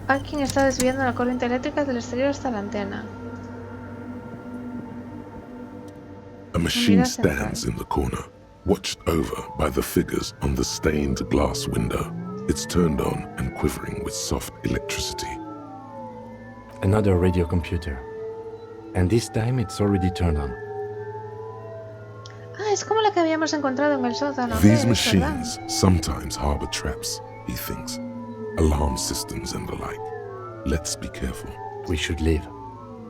Alguien está desviando la corriente eléctrica del exterior hasta la antena. A machine stands in the corner, watched over by the figures on the stained glass window. It's turned on and quivering with soft electricity. Another radio computer. And this time it's already turned on. Ah, es como la que habíamos encontrado en el sótano. These machines sometimes harbor traps, he thinks. Alarm systems and the like. Let's be careful. We should leave.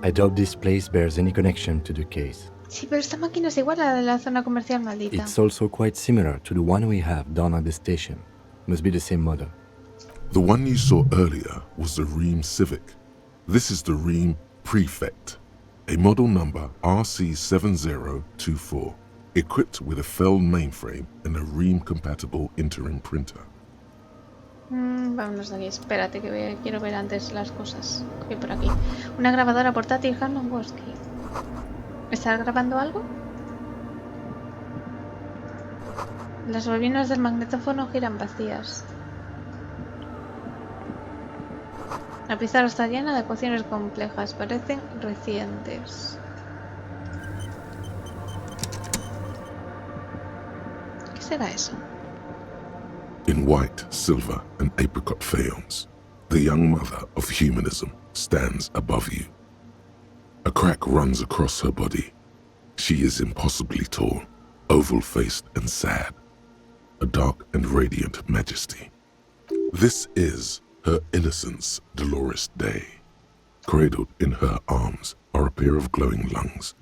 I doubt this place bears any connection to the case. Sí, pero esta máquina es igual a la de la zona comercial maldita. It's also quite similar to the one we have down at the station. Must be the same model. The one you saw earlier was the Ream Civic. This is the Ream Prefect, a model number RC7024, equipped with a Feld mainframe and a Ream-compatible interim printer. Vámonos de aquí, espérate que quiero ver antes las cosas. Que hay por aquí. Una grabadora portátil Harman Woski. ¿Estás grabando algo? Las bobinas del magnetófono giran vacías. La pizarra está llena de ecuaciones complejas, parecen recientes. ¿Qué será eso? In white, silver, and apricot faience, the young mother of humanism stands above you. A crack runs across her body. She is impossibly tall, oval-faced and sad, a dark and radiant majesty. This is her innocence, Dolores Day. Cradled in her arms are a pair of glowing lungs,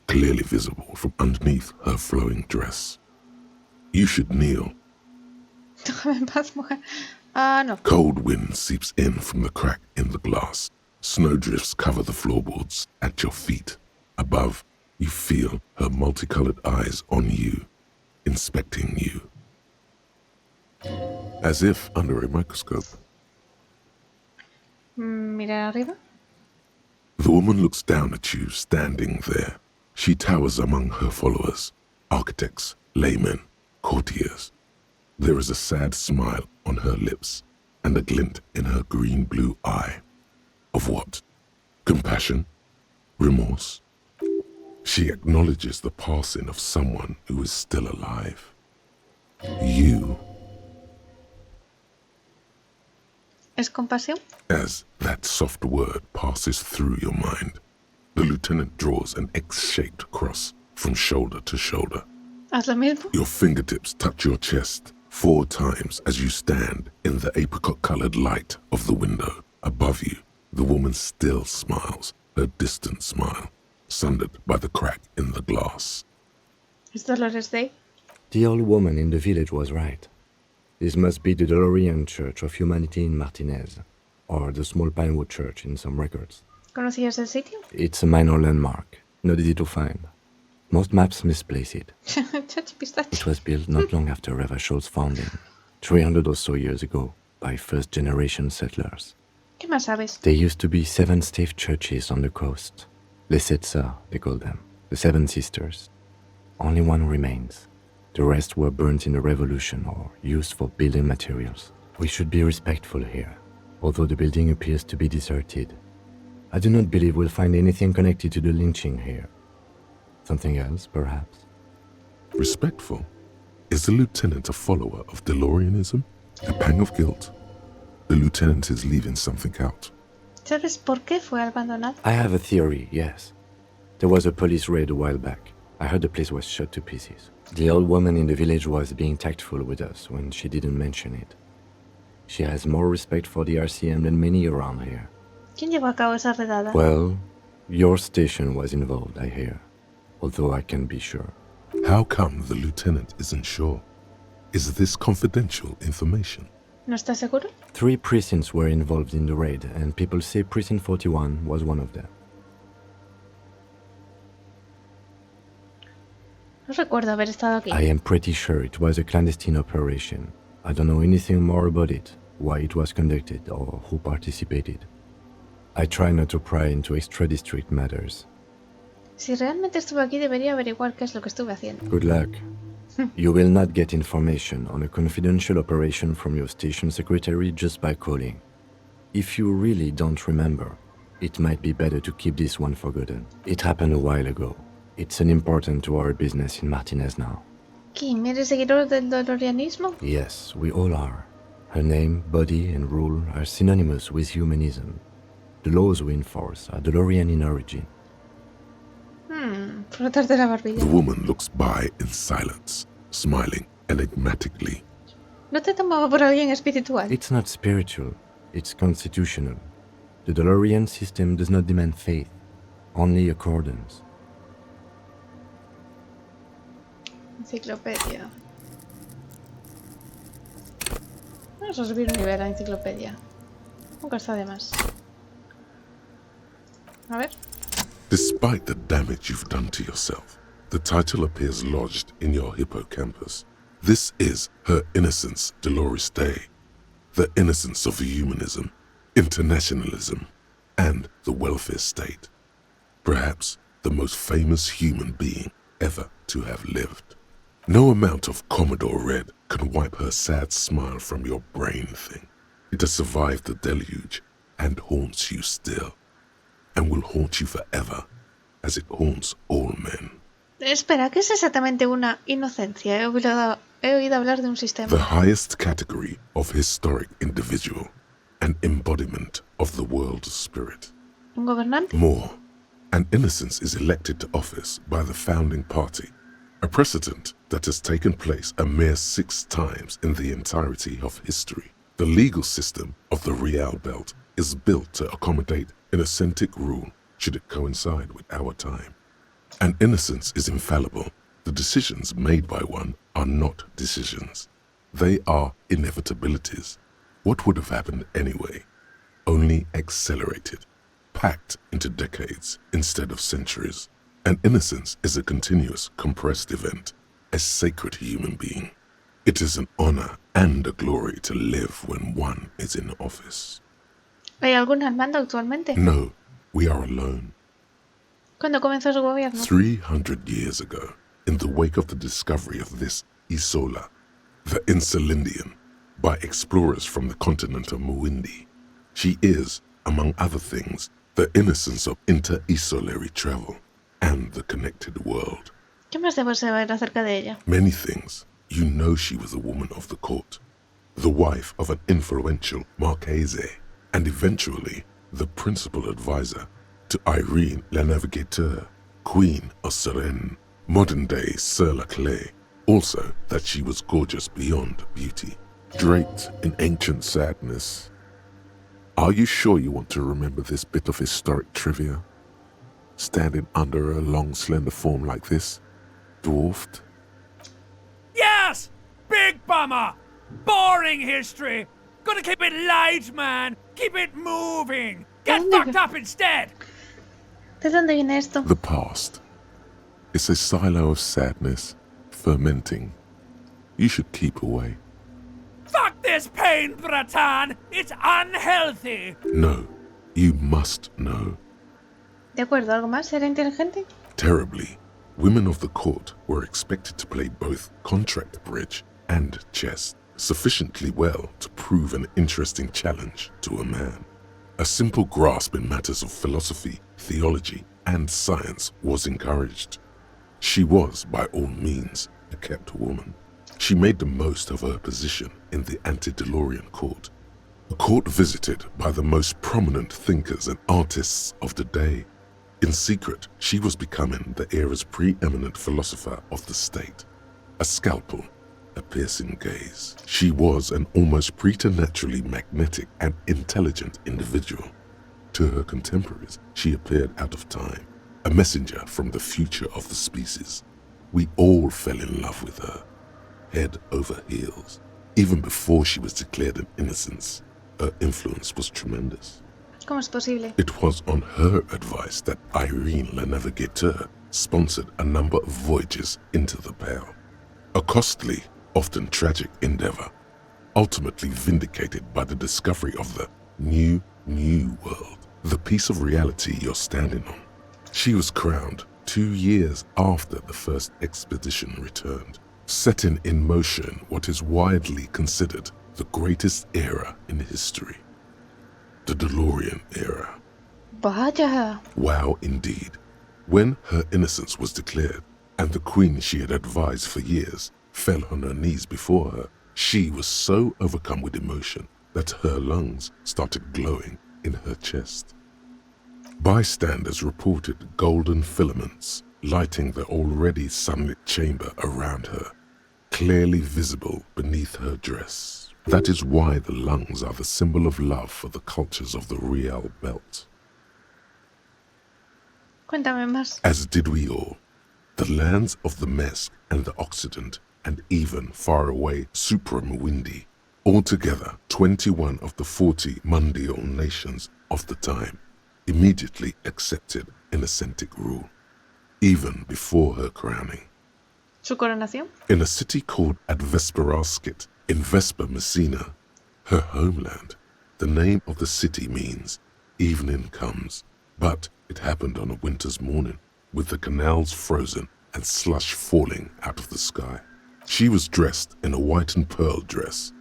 clearly visible from underneath her flowing dress. You should kneel. Déjame en paz, mujer. Ah, no. Cold wind seeps in from the crack in the glass. Snowdrifts cover the floorboards at your feet. Above, you feel her multicolored eyes on you, inspecting you. As if under a microscope. Mirar arriba. The woman looks down at you, standing there. She towers among her followers, architects, laymen, courtiers. There is a sad smile on her lips and a glint in her green-blue eye. Of what? Compassion? Remorse? She acknowledges the passing of someone who is still alive. You. ¿Es compasión? As that soft word passes through your mind, the lieutenant draws an X-shaped cross from shoulder to shoulder. ¿Haz lo mismo? Your fingertips touch your chest 4 times as you stand in the apricot-colored light of the window. Above you, the woman still smiles, her distant smile, sundered by the crack in the glass. ¿Es Dolores Day? The old woman in the village was right. This must be the Delorean Church of Humanity in Martinez, or the small Pinewood Church in some records. ¿Conocías el sitio? It's a minor landmark, not easy to find. Most maps misplace it. Chachi pistache. It was built not long after Revachol's founding, 300 or so years ago, by first-generation settlers. ¿Qué más sabes? There used to be 7 stave churches on the coast. Les Sept Sœurs, they call them, the 7 sisters. Only one remains. The rest were burnt in the revolution or used for building materials. We should be respectful here, although the building appears to be deserted. I do not believe we'll find anything connected to the lynching here. Something else, perhaps? Respectful? Is the lieutenant a follower of DeLoreanism? A pang of guilt? The lieutenant is leaving something out. ¿Sabes por qué fue abandonado? I have a theory, yes. There was a police raid a while back. I heard the place was shot to pieces. The old woman in the village was being tactful with us when she didn't mention it. She has more respect for the RCM than many around here. ¿Quién llevó a cabo esa redada? Well, your station was involved, I hear. Although I can't be sure. How come the lieutenant isn't sure? Is this confidential information? ¿No estás seguro? 3 precincts were involved in the raid, and people say Precinct 41 was one of them. No recuerdo haber estado aquí. I am pretty sure it was a clandestine operation. I don't know anything more about it, why it was conducted, or who participated. I try not to pry into extra-district matters. Si realmente estuve aquí, debería averiguar qué es lo que estuve haciendo. Good luck. You will not get information on a confidential operation from your station secretary just by calling. If you really don't remember, it might be better to keep this one forgotten. It happened a while ago. It's unimportant to our business in Martinez now. ¿Kim, eres seguidor del dolorianismo? Yes, we all are. Her name, body, and rule are synonymous with humanism. The laws we enforce are Dolorian in origin. Frotarte la barbilla. The woman looks by in silence, smiling enigmatically. ¿No te tomaba por alguien espiritual? It's not spiritual, it's constitutional. The Dolorian system does not demand faith, only accordance. Enciclopedia. Vamos a subir un nivel a enciclopedia. Nunca está de más. A ver. Despite the damage you've done to yourself, the title appears lodged in your hippocampus. This is Her Innocence Dolores Day, the innocence of humanism, internationalism, and the welfare state. Perhaps the most famous human being ever to have lived. No amount of Commodore Red can wipe her sad smile from your brain thing. It has survived the deluge and haunts you still, and will haunt you forever, as it haunts all men. Espera, ¿qué es exactamente una inocencia? He oído hablar de un sistema. The highest category of historic individual, an embodiment of the world spirit. ¿Un gobernante? More, an innocence is elected to office by the founding party, a precedent that has taken place a mere 6 times in the entirety of history. The legal system of the Real Belt is built to accommodate an authentic rule should it coincide with our time. An innocence is infallible. The decisions made by one are not decisions. They are inevitabilities. What would have happened anyway? Only accelerated, packed into decades instead of centuries. An innocence is a continuous, compressed event, a sacred human being. It is an honor and a glory to live when one is in office. ¿Hay algún al mando actualmente? No, we are alone. ¿Cuándo comenzó su gobierno? 300 years ago, in the wake of the discovery of this Isola, the Insulindian, by explorers from the continent of Muindi. She is, among other things, the innocence of inter-isolary travel and the connected world. ¿Qué más debo saber acerca de ella? Many things. You know she was a woman of the court, the wife of an influential Marchese, and eventually the principal advisor to Irene La Navigateur, Queen of Suresnes, modern-day Sir La Clé. Also that she was gorgeous beyond beauty, draped in ancient sadness. Are you sure you want to remember this bit of historic trivia? Standing under a long, slender form like this, dwarfed? Yes! Big bummer! Boring history! Gotta keep it light, man! Keep it moving! Get fucked up instead! ¿De dónde viene esto? The past. It's a silo of sadness, fermenting. You should keep away. Fuck this pain, Bratan! It's unhealthy! No, you must know. ¿De acuerdo? ¿Algo más? ¿Era inteligente? Terribly, women of the court were expected to play both contract bridge and chess sufficiently well to prove an interesting challenge to a man. A simple grasp in matters of philosophy, theology, and science was encouraged. She was, by all means, a kept woman. She made the most of her position in the antediluvian court, a court visited by the most prominent thinkers and artists of the day. In secret, she was becoming the era's preeminent philosopher of the state. A scalpel, a piercing gaze. She was an almost preternaturally magnetic and intelligent individual. To her contemporaries, she appeared out of time, a messenger from the future of the species. We all fell in love with her, head over heels. Even before she was declared an innocence, her influence was tremendous. ¿Cómo es posible? It was on her advice that Irene Le Navigateur sponsored a number of voyages into the Pale. A costly, often tragic endeavor, ultimately vindicated by the discovery of the new world, the piece of reality you're standing on. She was crowned 2 years after the first expedition returned, setting in motion what is widely considered the greatest era in history. The DeLorean era. Vaya. Wow, indeed. When her innocence was declared, and the queen she had advised for years fell on her knees before her, she was so overcome with emotion that her lungs started glowing in her chest. Bystanders reported golden filaments lighting the already sunlit chamber around her, clearly visible beneath her dress. That is why the lungs are the symbol of love for the cultures of the Real Belt. Cuéntame más. As did we all. The lands of the Mesk and the Occident, and even faraway Supramawindi, altogether 21 of the 40 mundial nations of the time, immediately accepted Innocentic rule, even before her crowning. ¿Su coronación? In a city called Advesperaskit in Vesper Messina, her homeland, the name of the city means evening comes, but it happened on a winter's morning, with the canals frozen and slush falling out of the sky. She was dressed in a white and pearl dress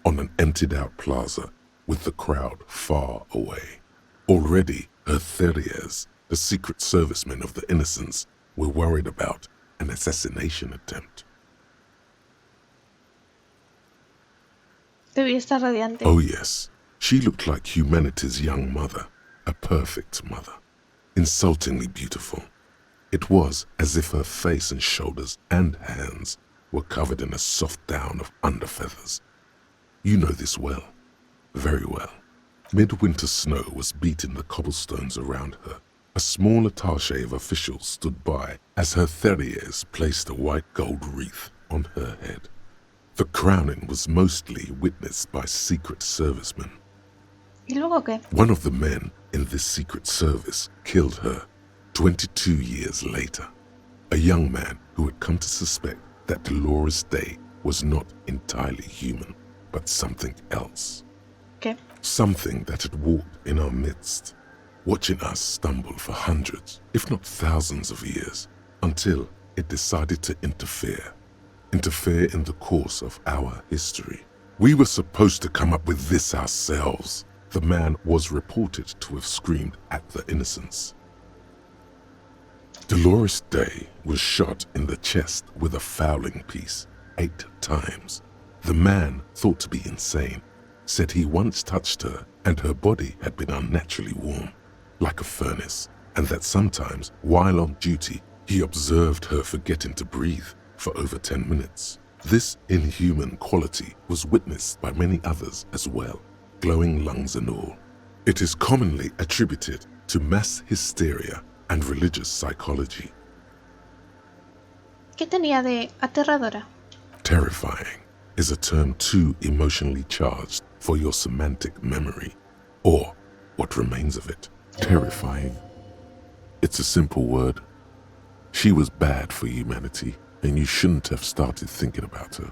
on an emptied-out plaza with the crowd far away. Already, her Theriers, the secret servicemen of the Innocents, were worried about an assassination attempt. Debía estar radiante. Oh yes, she looked like humanity's young mother, a perfect mother, insultingly beautiful. It was as if her face and shoulders and hands were covered in a soft down of underfeathers. You know this well, very well. Midwinter snow was beating the cobblestones around her. A small attaché of officials stood by as her Theriers placed a white gold wreath on her head. The crowning was mostly witnessed by secret servicemen. ¿Y luego qué? One of the men in this secret service killed her 22 years later. A young man who had come to suspect that Dolores Day was not entirely human, but something else. ¿Qué? Something that had walked in our midst, watching us stumble for hundreds, if not thousands of years, until it decided to interfere in the course of our history. We were supposed to come up with this ourselves. The man was reported to have screamed at the Innocents. Dolores Day was shot in the chest with a fowling piece 8 times. The man, thought to be insane, said he once touched her and her body had been unnaturally warm, like a furnace, and that sometimes, while on duty, he observed her forgetting to breathe for over 10 minutes. This inhuman quality was witnessed by many others as well, glowing lungs and all. It is commonly attributed to mass hysteria and religious psychology. ¿Qué tenía de aterradora? Terrifying is a term too emotionally charged for your semantic memory, or what remains of it. Terrifying. It's a simple word. She was bad for humanity, and you shouldn't have started thinking about her.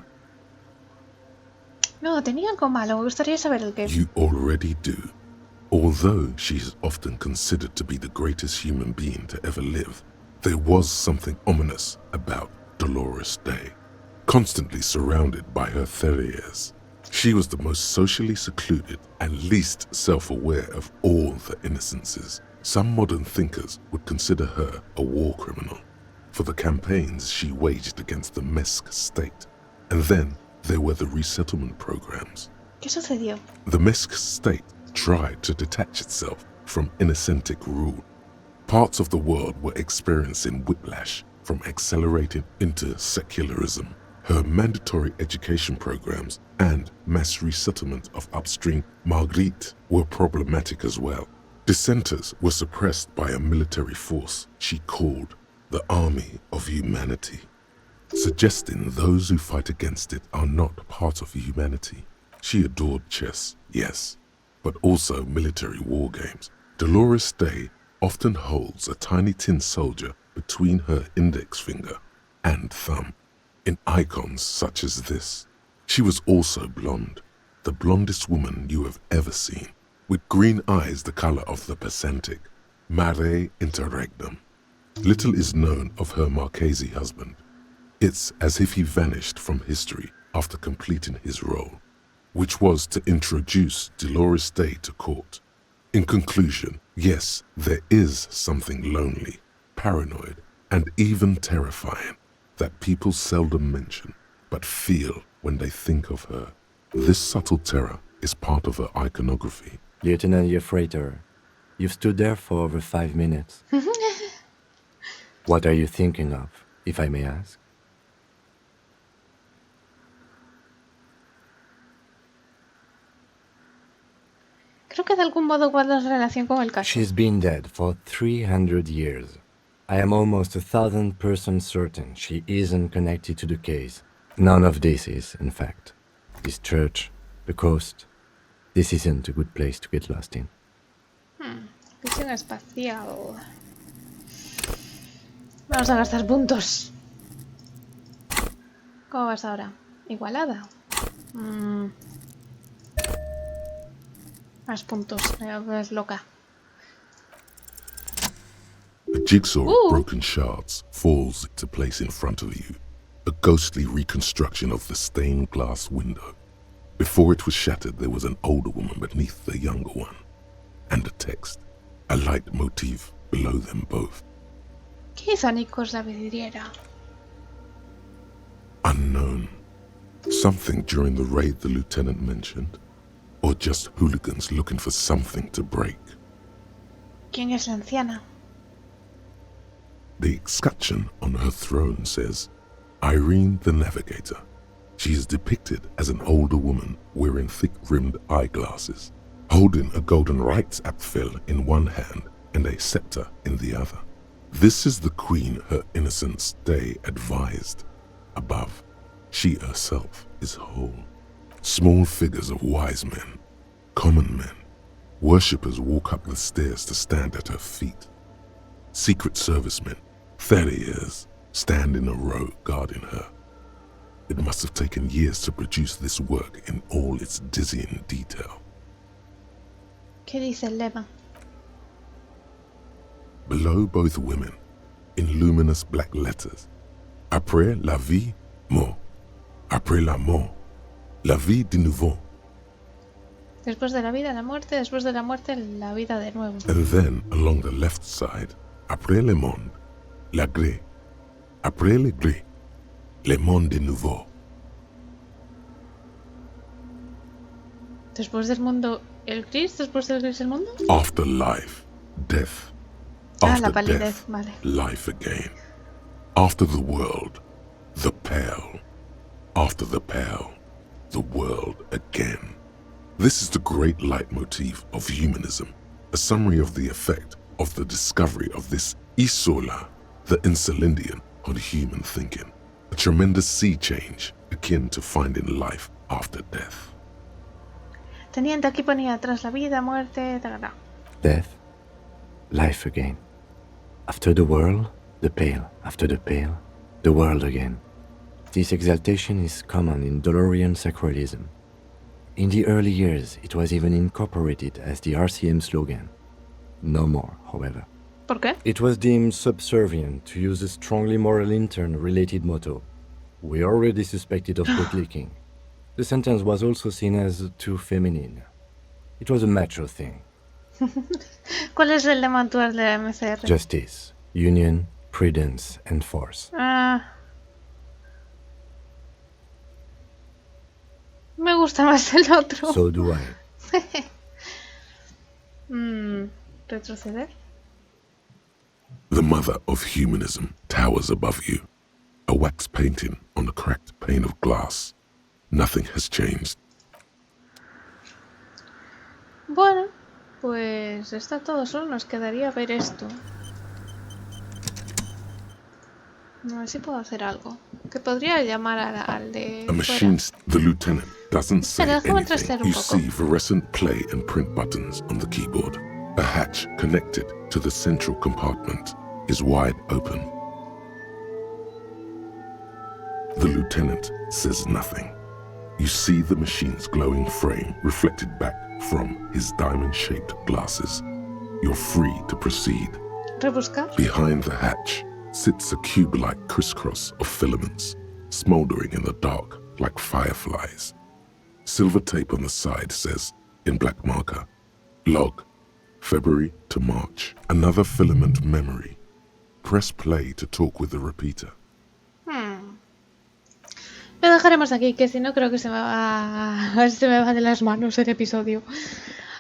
No, tenía algo malo. Me gustaría saber el qué. You already do. Although she is often considered to be the greatest human being to ever live, there was something ominous about Dolores Day. Constantly surrounded by her Theriers, she was the most socially secluded and least self-aware of all the Innocences. Some modern thinkers would consider her a war criminal for the campaigns she waged against the Mesk state. And then there were the resettlement programs. ¿Qué sucedió? The Mesk state tried to detach itself from Innocentic rule. Parts of the world were experiencing whiplash from accelerating into secularism. Her mandatory education programs and mass resettlement of upstream Marguerite were problematic as well. Dissenters were suppressed by a military force she called the Army of Humanity. suggesting those who fight against it are not part of humanity. She adored chess, yes, but also military war games. Dolores Day often holds a tiny tin soldier between her index finger and thumb in icons such as this. She was also blonde, the blondest woman you have ever seen, with green eyes the color of the Pacentic, mare interregnum. Little is known of her Marchese husband. It's as if he vanished from history after completing his role, which was to introduce Dolores Day to court. In conclusion, yes, there is something lonely, paranoid, and even terrifying that people seldom mention, but feel when they think of her. This subtle terror is part of her iconography. Lieutenant Yefrater, you've stood there for over 5 minutes. What are you thinking of, if I may ask? Creo que de algún modo guardas relación con el caso. She's been dead for 300 years. I am almost 1,000% certain she isn't connected to the case. None of this is, in fact. This church, the coast, this isn't a good place to get lost in. Visión espacial. Vamos a gastar puntos. ¿Cómo vas ahora? Igualada. Más puntos. Es loca. A jigsaw of broken shards falls into place in front of you, a ghostly reconstruction of the stained glass window. Before it was shattered, there was an older woman beneath the younger one, and a text, a light motif below them both. ¿Qué hizo Nikos la vidriera? Unknown. Something during the raid the lieutenant mentioned, or just hooligans looking for something to break. ¿Quién es la anciana? The escutcheon on her throne says, Irene the Navigator. She is depicted as an older woman wearing thick-rimmed eyeglasses, holding a golden rights apfel in one hand and a scepter in the other. This is the queen her innocence day advised. Above, she herself is whole. Small figures of wise men, common men, worshippers walk up the stairs to stand at her feet. Secret servicemen, 30 years, stand in a row guarding her. It must have taken years to produce this work in all its dizzying detail. ¿Qué dice el lema? Below both women, in luminous black letters, après la vie, mort. Après la mort, la vie de nouveau. Después de la vida, la muerte. Después de la muerte, la vida de nuevo. And then, along the left side, après le monde, la gré. Après le gré, le monde de nouveau. Después del mundo, el gris. Después del gris, el mundo. After life, death. La After palidez, death, vale. life again. After the world, the pale. After the pale, the world again. This is the great leitmotif of humanism, a summary of the effect of the discovery of this isola, the insulindian, on human thinking, a tremendous sea change akin to finding life after death. Teniente, aquí ponía tras la vida, muerte, ta. Death, life again. After the world, the pale. After the pale, the world again. This exaltation is common in Dolorian sacralism. In the early years, it was even incorporated as the RCM slogan. No more, however. ¿Por qué? It was deemed subservient to use a strongly moral intern-related motto. We already suspected of bootlicking. The sentence was also seen as too feminine. It was a macho thing. ¿Cuál es el lema actual de la MCR? Justice, union, prudence, and force. Me gusta más el otro. So do I. Retroceder. The mother of humanism towers above you, a wax painting on a cracked pane of glass. Nothing has changed. Bueno, pues está todo, solo nos quedaría ver esto. A ver si puedo hacer algo. Que podría llamar al de A fuera. machinist, the lieutenant, doesn't say Pero déjame anything. trastear un You poco. see fluorescent play and print buttons on the keyboard. A hatch connected to the central compartment is wide open. The lieutenant says nothing. You see the machine's glowing frame reflected back from his diamond-shaped glasses. You're free to proceed. Rebuscar. Behind the hatch sits a cube-like crisscross of filaments, smoldering in the dark like fireflies. Silver tape on the side says, in black marker, log, February to March. Another filament memory. Press play to talk with the repeater. Lo dejaremos aquí, que si no creo que se me va de las manos el episodio.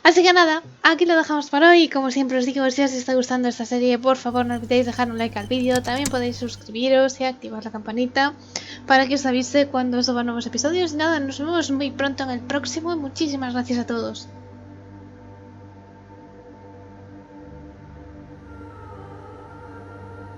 Así que nada, aquí lo dejamos por hoy. Como siempre os digo, si os está gustando esta serie, por favor no olvidéis dejar un like al vídeo. También podéis suscribiros y activar la campanita para que os avise cuando suba nuevos episodios. Y nada, nos vemos muy pronto en el próximo y muchísimas gracias a todos.